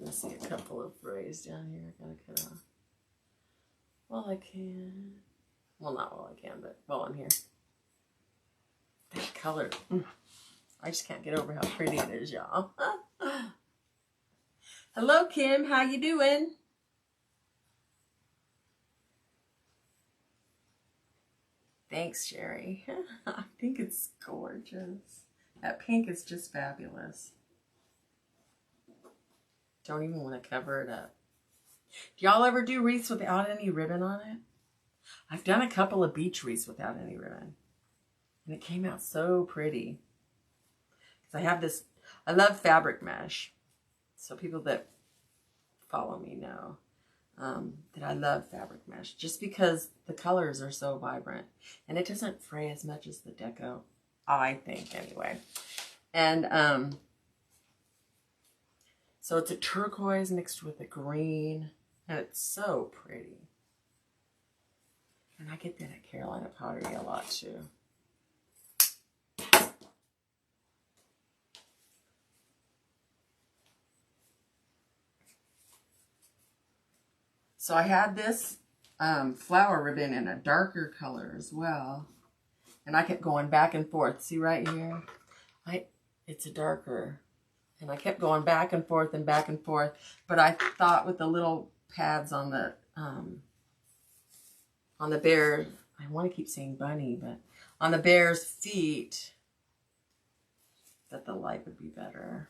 Let's see a couple of rays down here. I gotta cut off. Well, I can. Well, not while I can, but while I'm here. That color. I just can't get over how pretty it is, y'all. Hello, Kim. How you doing? Thanks, Sherry. I think it's gorgeous. That pink is just fabulous. Don't even want to cover it up. Do y'all ever do wreaths without any ribbon on it? I've done a couple of beach wreaths without any ribbon. And it came out so pretty. Because I have this, I love fabric mesh. So people that follow me know that I love fabric mesh. Just because the colors are so vibrant. And it doesn't fray as much as the deco. I think anyway. And so it's a turquoise mixed with a green. And it's so pretty. And I get that at Carolina Pottery a lot too. So I had this flower ribbon in a darker color as well. And I kept going back and forth. See right here? It's a darker. And I kept going back and forth and back and forth. But I thought with the little pads on the bear, I want to keep saying bunny, but on the bear's feet, that the light would be better.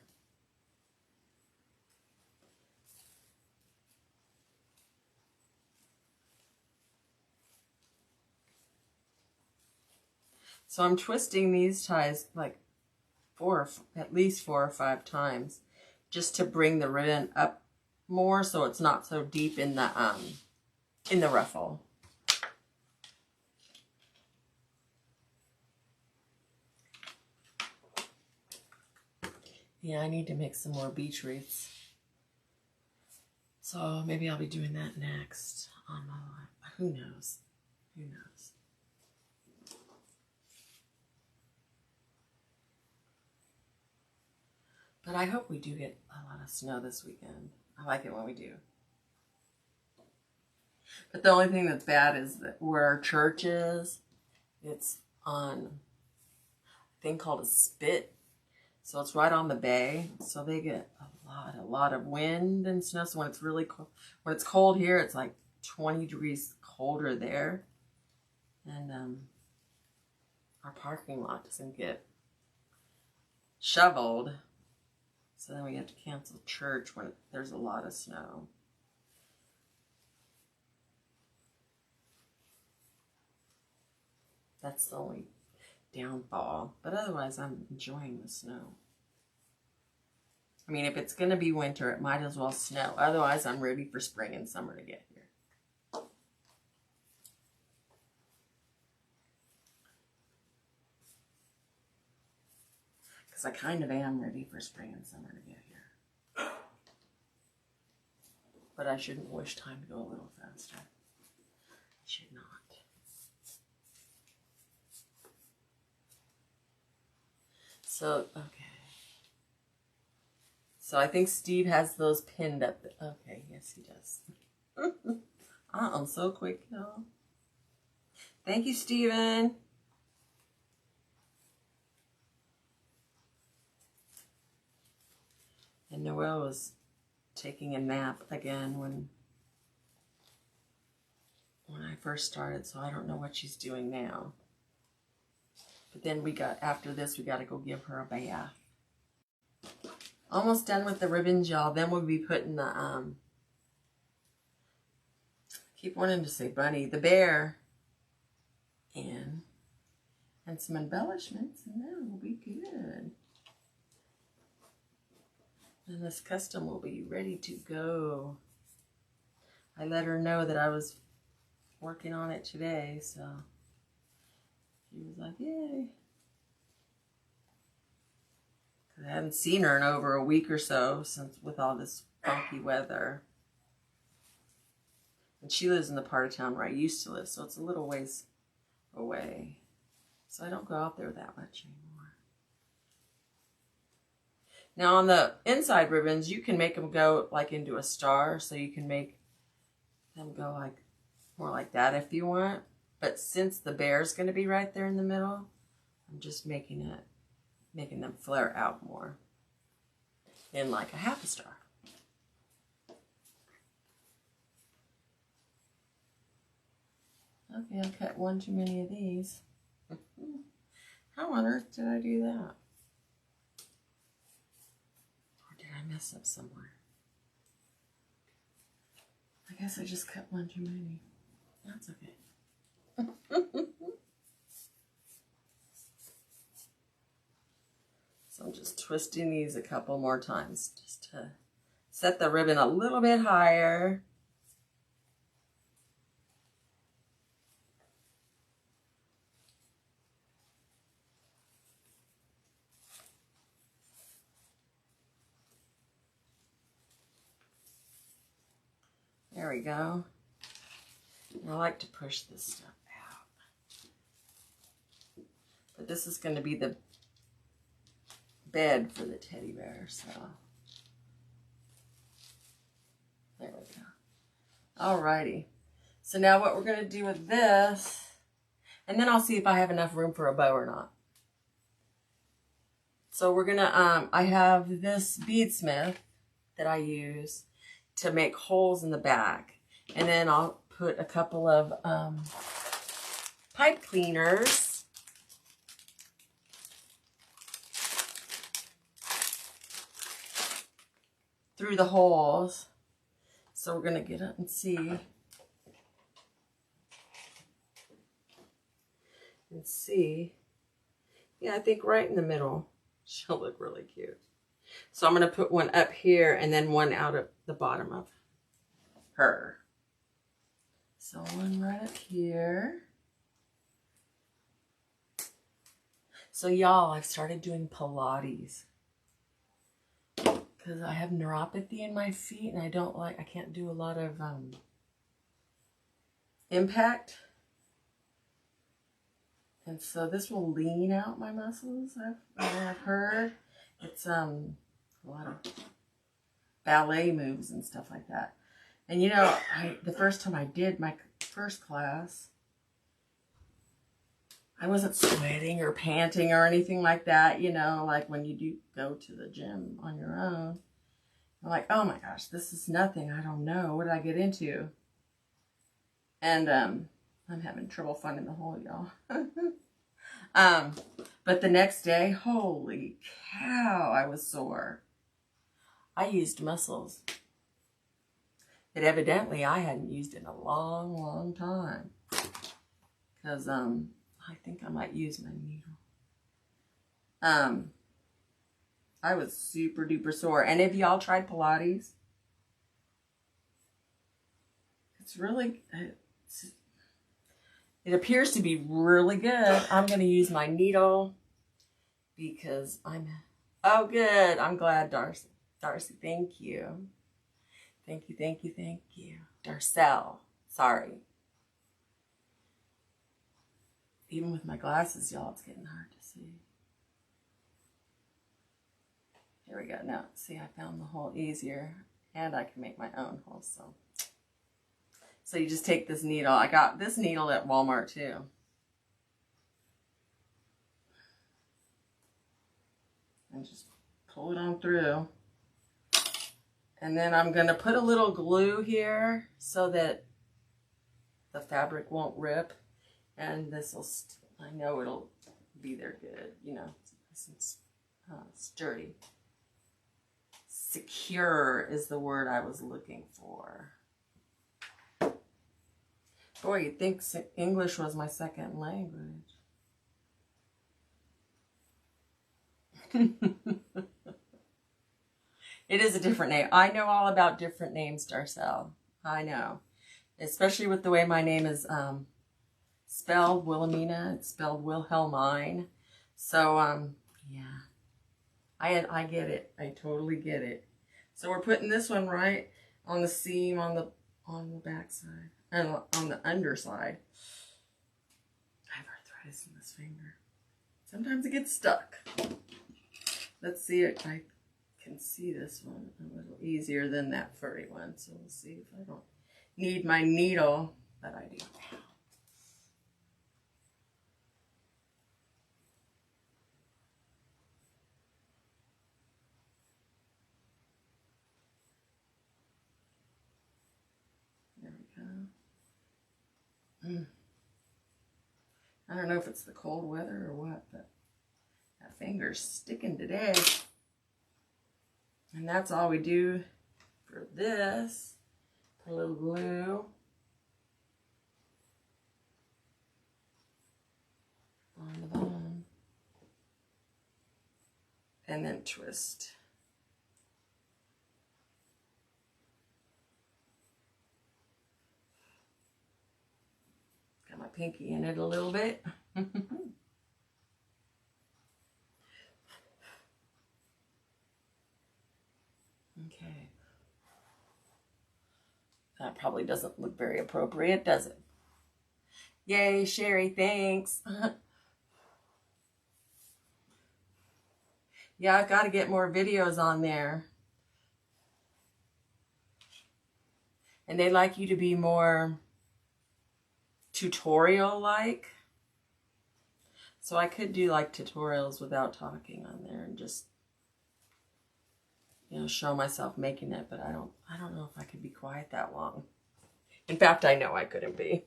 So I'm twisting these ties like at least 4 or 5 times, just to bring the ribbon up more so it's not so deep in the ruffle. Yeah, I need to make some more beach wreaths. So maybe I'll be doing that next on my live. Who knows? Who knows? But I hope we do get a lot of snow this weekend. I like it when we do. But the only thing that's bad is that where our church is, it's on a thing called a spit. So it's right on the bay. So they get a lot of wind and snow. So when it's really cold, when it's cold here, it's like 20 degrees colder there. And our parking lot doesn't get shoveled. So then we have to cancel church when there's a lot of snow. That's the only downfall. But otherwise, I'm enjoying the snow. I mean, if it's going to be winter, it might as well snow. Otherwise, I'm ready for spring and summer to get here. Because I kind of am ready for spring and summer to get here. But I shouldn't wish time to go a little faster. I should not. So, okay. So I think Steve has those pinned up. Okay, yes he does. I'm so quick, y'all. Thank you, Steven. And Noelle was taking a nap again when I first started, so I don't know what she's doing now. But then after this, we got to go give her a bath. Almost done with the ribbons, y'all. Then we'll be putting the, keep wanting to say bunny, the bear in. And some embellishments, and then we'll be good. And this custom will be ready to go. I let her know that I was working on it today, so she was like, yay. Because I haven't seen her in over a week or so since with all this funky weather. And she lives in the part of town where I used to live, so it's a little ways away. So I don't go out there that much anymore. Now on the inside ribbons, you can make them go like into a star, so you can make them go like more like that if you want. But since the bear's going to be right there in the middle, I'm just making them flare out more in like a half a star. Okay, I cut one too many of these. How on earth did I do that? Or did I mess up somewhere? I guess I just cut one too many. That's okay. So I'm just twisting these a couple more times just to set the ribbon a little bit higher. There we go. And I like to push this stuff out. But this is going to be the bed for the teddy bear, so there we go. Alrighty. So now what we're going to do with this, and then I'll see if I have enough room for a bow or not. So we're going to, I have this beadsmith that I use to make holes in the back. And then I'll put a couple of pipe cleaners. Through the holes. So we're going to get up and see. Yeah, I think right in the middle. She'll look really cute. So I'm going to put one up here and then one out at the bottom of her. So one right up here. So y'all, I've started doing Pilates. Because I have neuropathy in my feet and I can't do a lot of impact. And so this will lean out my muscles, I've heard. It's a lot of ballet moves and stuff like that. And you know, the first time I did my first class, I wasn't sweating or panting or anything like that, you know, like when you do go to the gym on your own. I'm like, oh my gosh, this is nothing. I don't know. What did I get into? And I'm having trouble finding the hole, y'all. But the next day, holy cow, I was sore. I used muscles that evidently I hadn't used in a long, long time. Because I think I might use my needle. I was super duper sore. And if y'all tried Pilates, it appears to be really good. I'm going to use my needle because oh good. I'm glad, Darcy. Darcy, thank you. Thank you, thank you, thank you. Darcel, sorry. Even with my glasses, y'all, it's getting hard to see. Here we go. Now, see, I found the hole easier, and I can make my own hole. So you just take this needle. I got this needle at Walmart too. And just pull it on through. And then I'm going to put a little glue here so that the fabric won't rip. And this will, I know it'll be there good, you know, it's sturdy. Secure is the word I was looking for. Boy, you'd think English was my second language. It is a different name. I know all about different names, Darcel. I know. Especially with the way my name is spelled, Wilhelmina. It's spelled Wilhelmine. So, yeah. I get it. I totally get it. So we're putting this one right on the seam on the back side. And on the underside. I have arthritis in this finger. Sometimes it gets stuck. Let's see it. I can see this one a little easier than that furry one. So we'll see if I don't need my needle, but I do. There we go. I don't know if it's the cold weather or what, but that finger's sticking today. And that's all we do for this. Put a little glue on the bottom. And then twist. Got my pinky in it a little bit. Okay. That probably doesn't look very appropriate, does it? Yay, Sherry, thanks. Yeah, I've got to get more videos on there. And they like you to be more tutorial-like. So I could do like tutorials without talking on there and just, you know, show myself making it, but I don't know if I could be quiet that long. In fact, I know I couldn't be.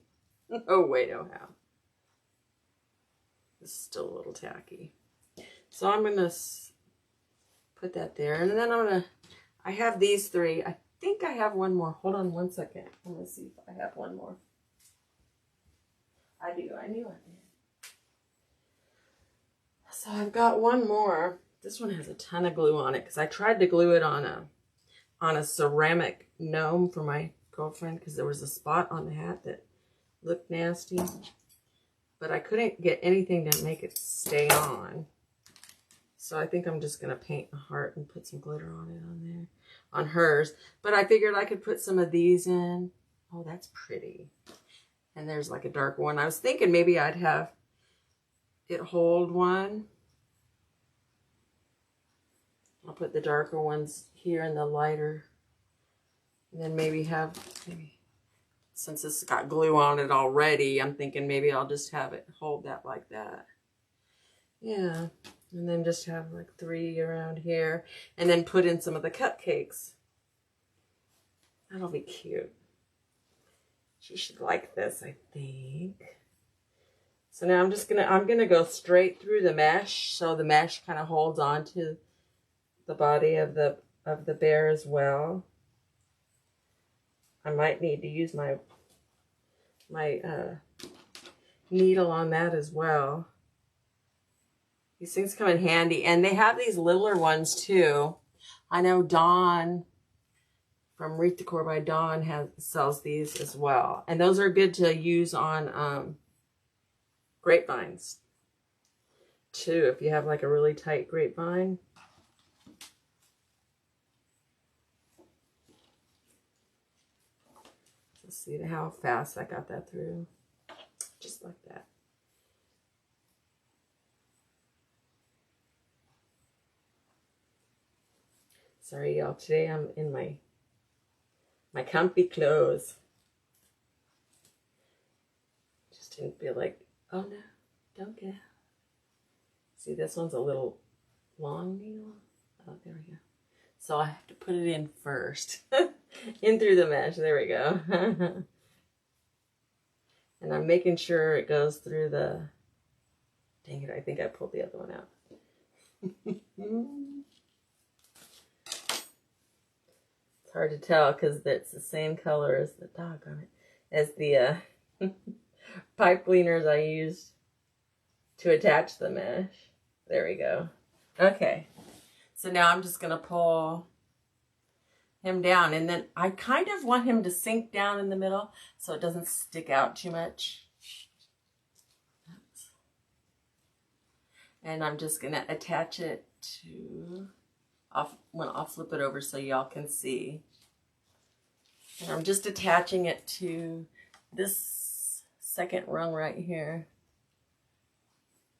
No way, no how. This is still a little tacky. So I'm going to put that there. And then I have these three. I think I have one more. Hold on one second. I'm going to see if I have one more. I do. I knew I did. So I've got one more. This one has a ton of glue on it because I tried to glue it on a ceramic gnome for my girlfriend because there was a spot on the hat that looked nasty. But I couldn't get anything to make it stay on. So I think I'm just going to paint a heart and put some glitter on it on there. On hers. But I figured I could put some of these in. Oh, that's pretty. And there's like a dark one. I was thinking maybe I'd have it hold one. I'll put the darker ones here and the lighter. And then maybe since this got glue on it already, I'm thinking maybe I'll just have it hold that like that. Yeah. And then just have like 3 around here. And then put in some of the cupcakes. That'll be cute. She should like this, I think. So now I'm gonna go straight through the mesh, so the mesh kind of holds on to the body of the bear as well. I might need to use my needle on that as well. These things come in handy, and they have these littler ones too. I know Dawn from Wreath Decor by Dawn sells these as well, and those are good to use on grapevines too, if you have like a really tight grapevine. Let's see how fast I got that through. Just like that. Sorry, y'all. Today I'm in my comfy clothes. Just didn't feel like, oh no, don't get out. See, this one's a little long needle. Oh, there we go. So I have to put it in first. In through the mesh. There we go. And I'm making sure it goes through the... Dang it, I think I pulled the other one out. It's hard to tell because it's the same color as the as the pipe cleaners I used to attach the mesh. There we go. Okay. So now I'm just going to pull him down, and then I kind of want him to sink down in the middle so it doesn't stick out too much. And I'm just going to attach it to, I'll flip it over so y'all can see. And I'm just attaching it to this second rung right here.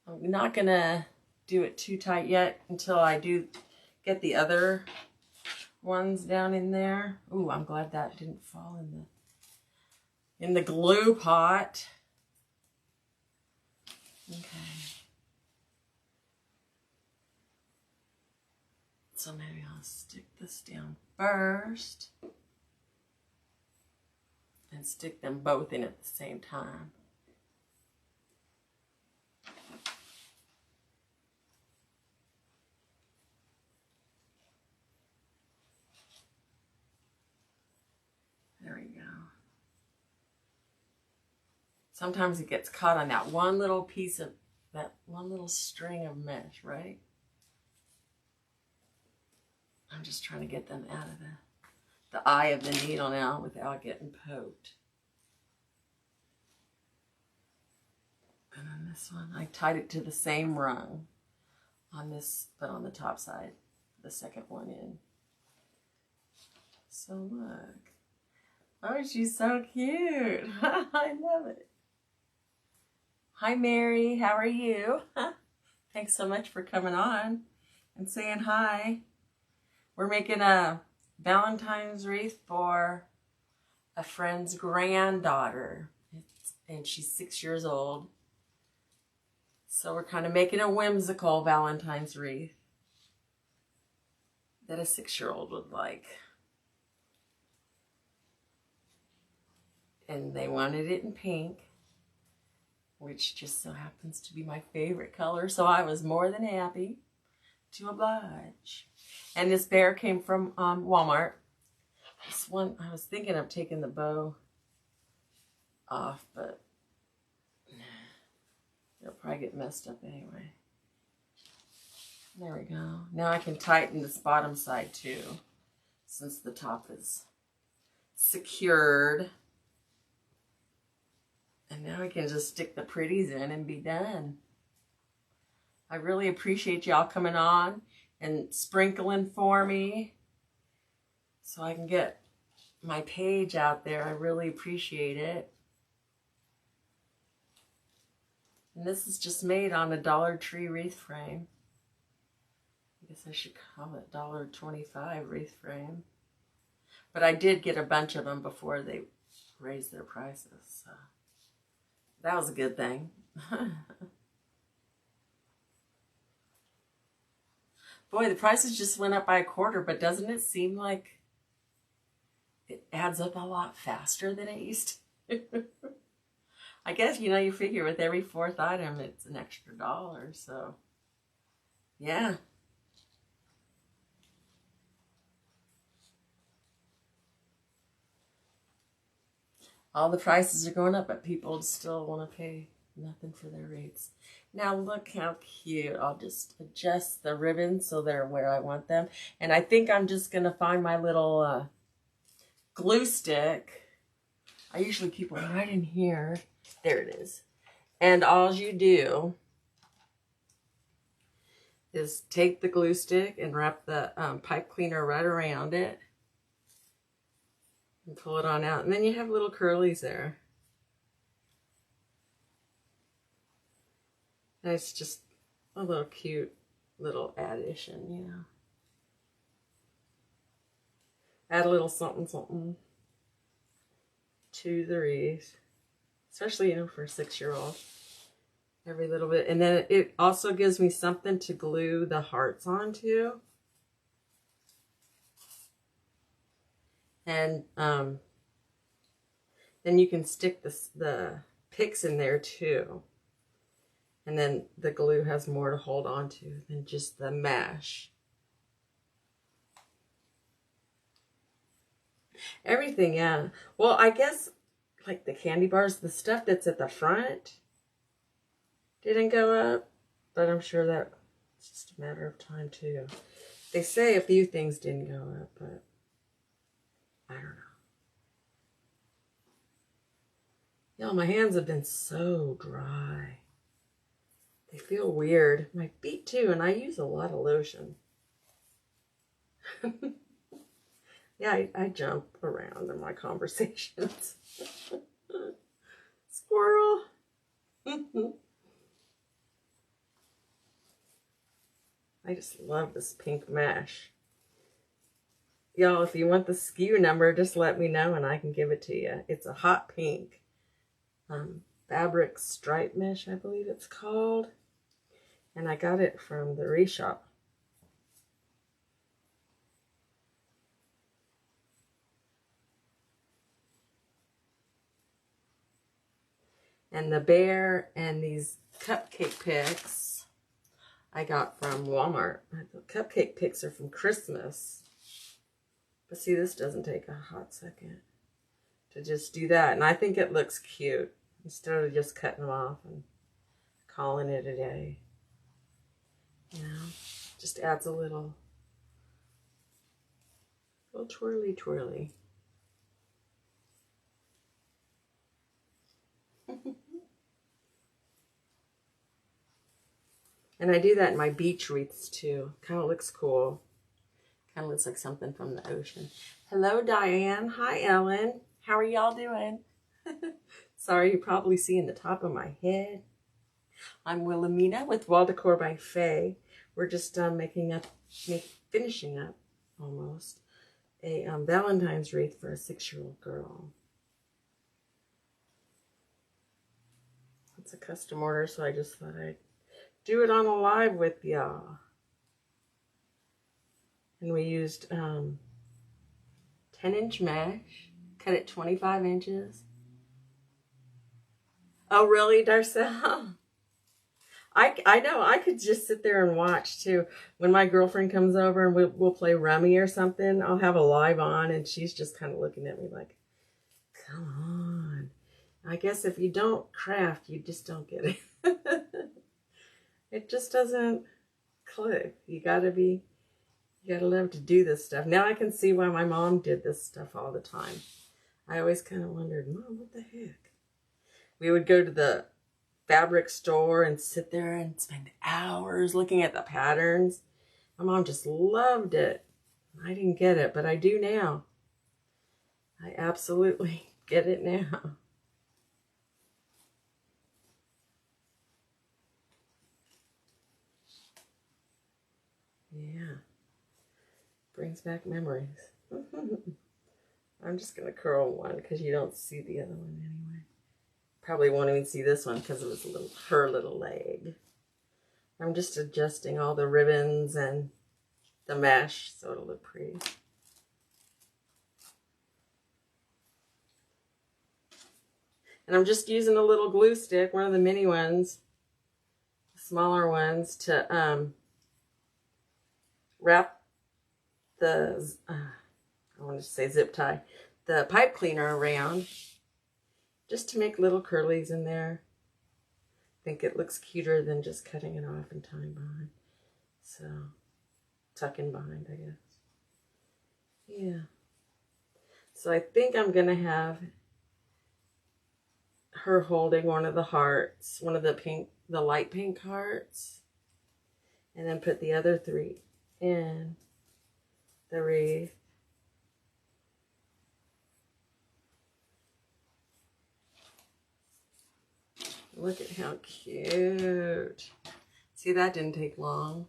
I'm not going to do it too tight yet until I do get the other ones down in there. Ooh, I'm glad that didn't fall in the glue pot. Okay. So maybe I'll stick this down first and stick them both in at the same time. There we go. Sometimes it gets caught on that one little piece of, that one little string of mesh, right? I'm just trying to get them out of the eye of the needle now without getting poked. And then this one, I tied it to the same rung on this, but on the top side, the second one in. So look. Oh, she's so cute. I love it. Hi, Mary. How are you? Thanks so much for coming on and saying hi. We're making a Valentine's wreath for a friend's granddaughter. And she's 6 years old. So we're kind of making a whimsical Valentine's wreath that a 6-year-old would like. And they wanted it in pink. which just so happens to be my favorite color. So I was more than happy to oblige. And this bear came from Walmart. This one, I was thinking of taking the bow off, but it'll probably get messed up anyway. There we go. Now I can tighten this bottom side too, since the top is secured. And now I can just stick the pretties in and be done. I really appreciate y'all coming on and sprinkling for me so I can get my page out there. I really appreciate it. And this is just made on a Dollar Tree wreath frame. I guess I should call it $1.25 wreath frame. But I did get a bunch of them before they raised their prices. So that was a good thing. Boy, the prices just went up by $0.25, but doesn't it seem like it adds up a lot faster than it used to? I guess, you know, you figure with every fourth item, it's an extra $1, so yeah. All the prices are going up, but people still want to pay nothing for their rates. Now look how cute. I'll just adjust the ribbons so they're where I want them. And I think I'm just going to find my little glue stick. I usually keep one right in here. There it is. And all you do is take the glue stick and wrap the pipe cleaner right around it. And pull it on out. And then you have little curlies there. And it's just a little cute little addition, you know. Add a little something, something to the wreath. Especially, you know, for a 6-year-old. Every little bit. And then it also gives me something to glue the hearts onto. And then you can stick the picks in there too. And then the glue has more to hold on to than just the mesh. Everything, yeah. Well, I guess like the candy bars, the stuff that's at the front didn't go up. But I'm sure that it's just a matter of time too. They say a few things didn't go up, but I don't know. Y'all, my hands have been so dry. They feel weird. My feet too, and I use a lot of lotion. Yeah, I jump around in my conversations. Squirrel. I just love this pink mesh. Y'all, if you want the SKU number, just let me know and I can give it to you. It's a hot pink. Fabric stripe mesh, I believe it's called. And I got it from the Wreath Shop. And the bear and these cupcake picks I got from Walmart. The cupcake picks are from Christmas. But see, this doesn't take a hot second to just do that. And I think it looks cute instead of just cutting them off and calling it a day. You know, just adds a little twirly twirly. And I do that in my beach wreaths too. Kind of looks cool. Kind of looks like something from the ocean. Hello, Diane. Hi, Ellen. How are y'all doing? Sorry, you're probably seeing the top of my head. I'm Wilhelmina with Wall Decor by Faye. We're just finishing up almost a Valentine's wreath for a 6-year-old girl. It's a custom order, so I just thought I'd do it on a live with y'all. And we used 10-inch mesh, cut it 25 inches. Oh, really, Darcel? I know. I could just sit there and watch, too. When my girlfriend comes over and we'll play Rummy or something, I'll have a live on, and she's just kind of looking at me like, come on. I guess if you don't craft, you just don't get it. It just doesn't click. You gotta love to do this stuff. Now I can see why my mom did this stuff all the time. I always kind of wondered, Mom, what the heck? We would go to the fabric store and sit there and spend hours looking at the patterns. My mom just loved it. I didn't get it, but I do now. I absolutely get it now. Yeah. Brings back memories. I'm just going to curl one because you don't see the other one anyway. Probably won't even see this one because it was her little leg. I'm just adjusting all the ribbons and the mesh so it'll look pretty. And I'm just using a little glue stick, one of the mini ones, smaller ones, to wrap the, I want to say zip tie, the pipe cleaner around, just to make little curlies in there. I think it looks cuter than just cutting it off and tying behind. So, tucking behind, I guess. Yeah. So I think I'm going to have her holding one of the hearts, one of the light pink hearts, and then put the other 3 in the wreath. Look at how cute. See, that didn't take long.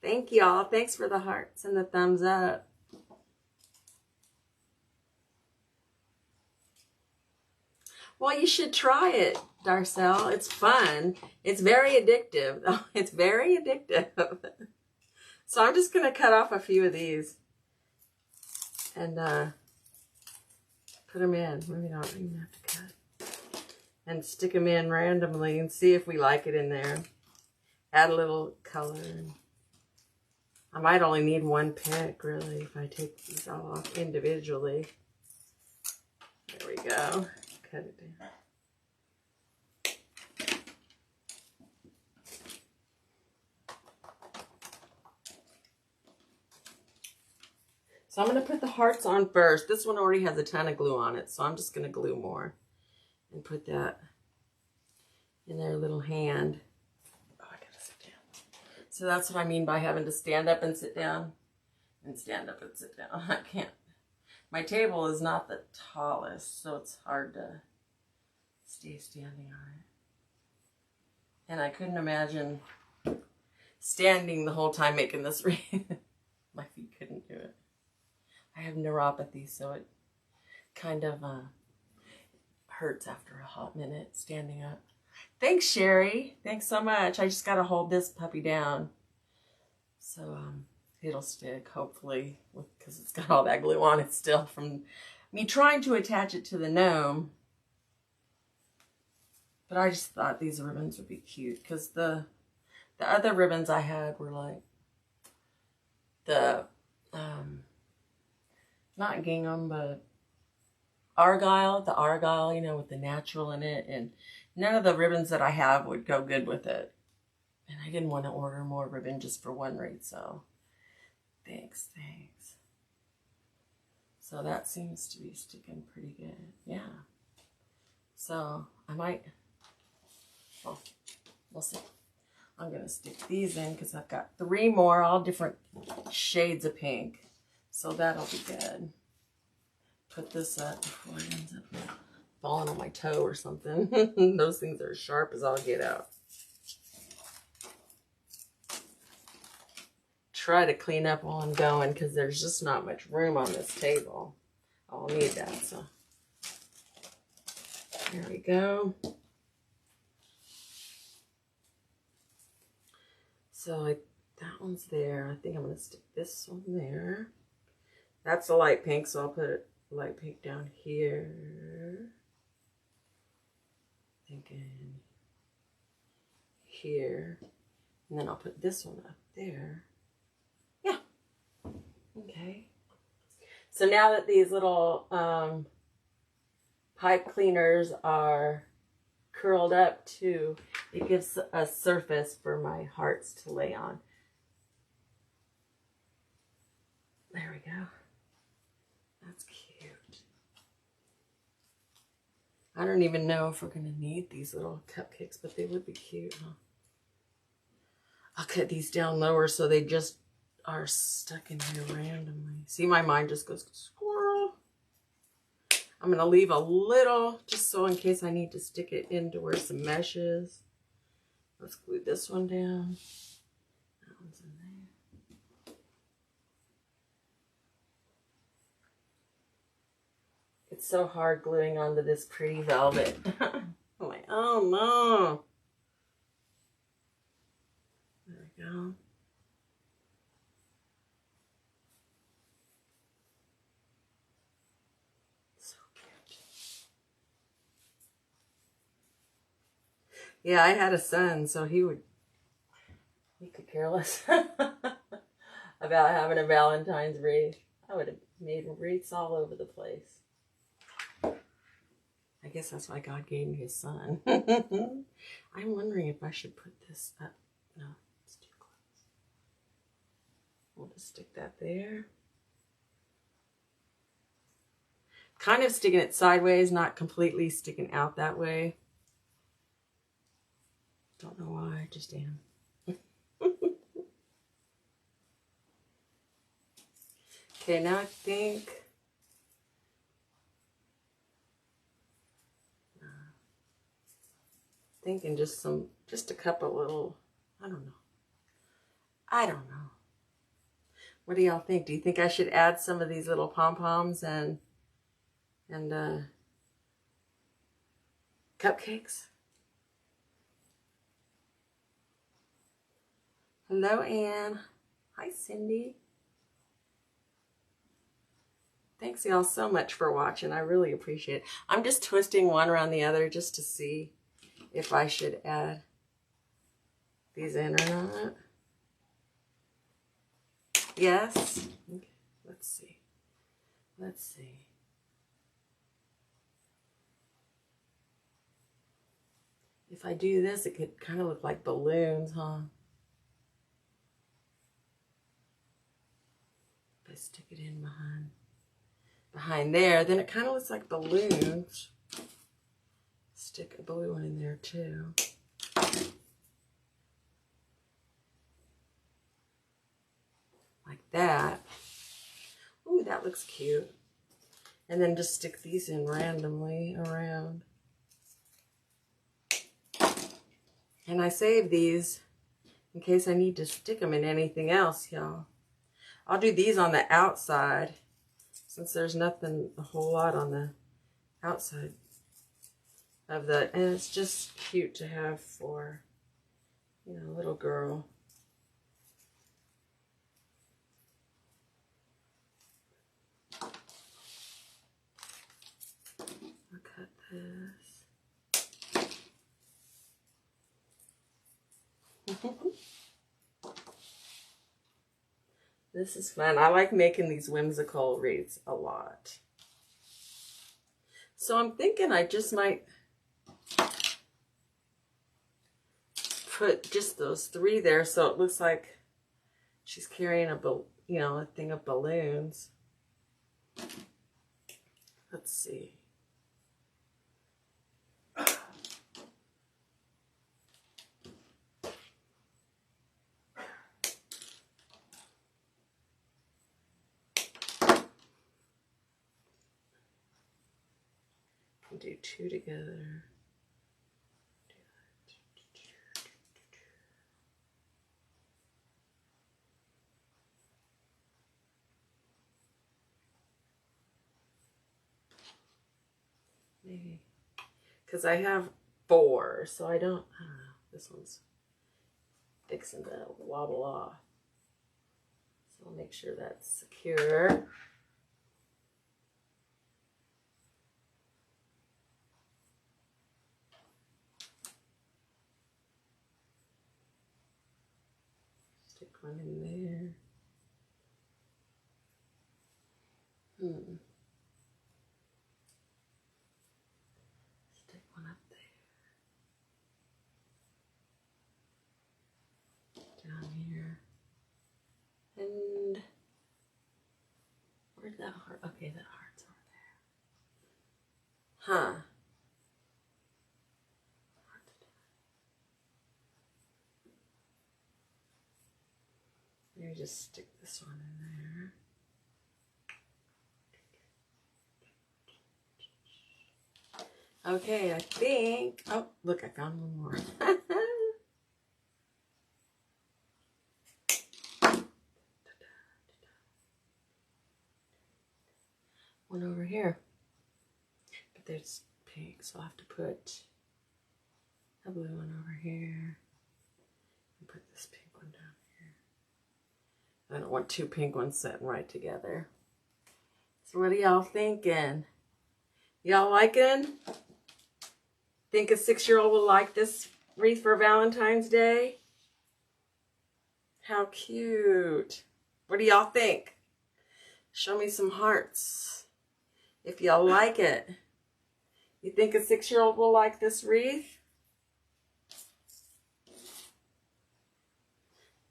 Thank y'all. Thanks for the hearts and the thumbs up. Well, you should try it, Darcel. It's fun. It's very addictive. It's very addictive. So I'm just going to cut off a few of these and put them in. Maybe I don't even have to cut. And stick them in randomly and see if we like it in there. Add a little color. I might only need one pick, really, if I take these all off individually. There we go. Cut it down. So I'm going to put the hearts on first. This one already has a ton of glue on it, so I'm just going to glue more and put that in their little hand. Oh, I got to sit down. So that's what I mean by having to stand up and sit down and stand up and sit down. I can't. My table is not the tallest, so it's hard to stay standing on it. And I couldn't imagine standing the whole time making this wreath. My feet couldn't do it. I have neuropathy, so it kind of hurts after a hot minute standing up. Thanks, Sherry. Thanks so much. I just got to hold this puppy down. So it'll stick, hopefully, because it's got all that glue on it still from me trying to attach it to the gnome. But I just thought these ribbons would be cute because the other ribbons I had were like the not gingham, but argyle, the argyle, you know, with the natural in it, and none of the ribbons that I have would go good with it. And I didn't want to order more ribbon just for one wreath, so thanks. So that seems to be sticking pretty good. Yeah. So I might, well, we'll see. I'm going to stick these in because I've got 3 more, all different shades of pink. So that'll be good. Put this up before it ends up falling on my toe or something. Those things are sharp as all get out. Try to clean up while I'm going because there's just not much room on this table. I'll need that, so there we go. So that one's there. I think I'm going to stick this one there. That's a light pink, so I'll put a light pink down here. thinking here. And then I'll put this one up there. Yeah. Okay. So now that these little pipe cleaners are curled up too, it gives a surface for my hearts to lay on. There we go. That's cute. I don't even know if we're going to need these little cupcakes, but they would be cute, huh? I'll cut these down lower so they just are stuck in here randomly. See, my mind just goes squirrel. I'm going to leave a little just so in case I need to stick it into where some mesh is. Let's glue this one down. That one's in there. It's so hard gluing onto this pretty velvet. I'm like, oh no. There we go. So cute. Yeah, I had a son, so he could care less about having a Valentine's wreath. I would have made wreaths all over the place. I guess that's why God gave me his son. I'm wondering if I should put this up. No, it's too close. We'll just stick that there. Kind of sticking it sideways, not completely sticking out that way. Don't know why, I just am. Okay, now I think thinking just a couple little, I don't know. What do y'all think? Do you think I should add some of these little pom-poms and cupcakes? Hello, Anne. Hi, Cindy. Thanks y'all so much for watching. I really appreciate it. I'm just twisting one around the other just to see if I should add these in or not. Yes. Okay. Let's see. Let's see. If I do this, it could kind of look like balloons, huh? If I stick it in behind there, then it kind of looks like balloons. Stick a blue one in there too. Like that. Ooh, that looks cute. And then just stick these in randomly around. And I save these in case I need to stick them in anything else, y'all. I'll do these on the outside since there's nothing a whole lot on the outside of the, and it's just cute to have for, you know, a little girl. I'll cut this. This is fun. I like making these whimsical wreaths a lot. So I'm thinking I just might put just those 3 there so it looks like she's carrying a thing of balloons. Let's see. Do 2 together. Maybe because I have 4, so I don't know. This one's fixing to wobble off, so I'll make sure that's secure. one in there. Stick one up there. Down here. And where's that heart? Okay, that heart's over there. Huh. Maybe just stick this one in there. Okay, I think. Oh, look, I found one more. One over here. But there's pink, so I'll have to put a blue one over here. And put this pink one down here. I don't want two pink ones sitting right together. So what are y'all thinking? Y'all liking? Think a 6-year-old will like this wreath for Valentine's Day? How cute. What do y'all think? Show me some hearts if y'all like it. You think a 6-year-old will like this wreath?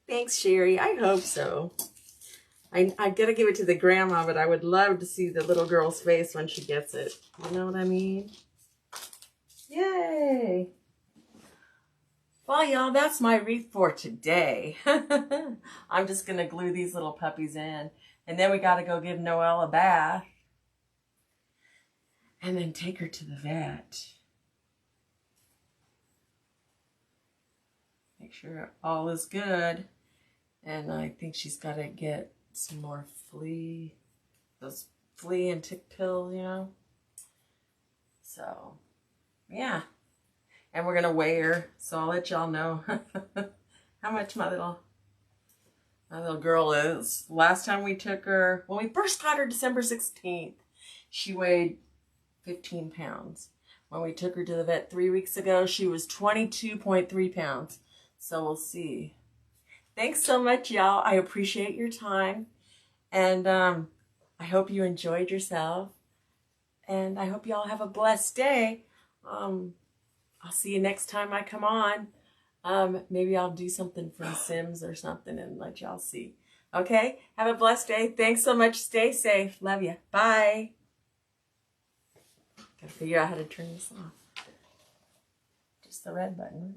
Thanks, Sherry. I hope so. I gotta give it to the grandma, but I would love to see the little girl's face when she gets it. You know what I mean? Yay! Well, y'all, that's my wreath for today. I'm just gonna glue these little puppies in. And then we gotta go give Noelle a bath. And then take her to the vet. Make sure all is good. And I think she's gotta get some more those flea and tick pills, you know. So, yeah. And we're gonna weigh her, so I'll let y'all know how much my little girl is. Last time we took her, when we first got her December 16th, she weighed 15 pounds. When we took her to the vet 3 weeks ago, she was 22.3 pounds. So we'll see. Thanks so much, y'all. I appreciate your time. And I hope you enjoyed yourself. And I hope y'all have a blessed day. I'll see you next time I come on. Maybe I'll do something from Sims or something and let y'all see. Okay? Have a blessed day. Thanks so much. Stay safe. Love you. Bye. Gotta figure out how to turn this off. Just the red button.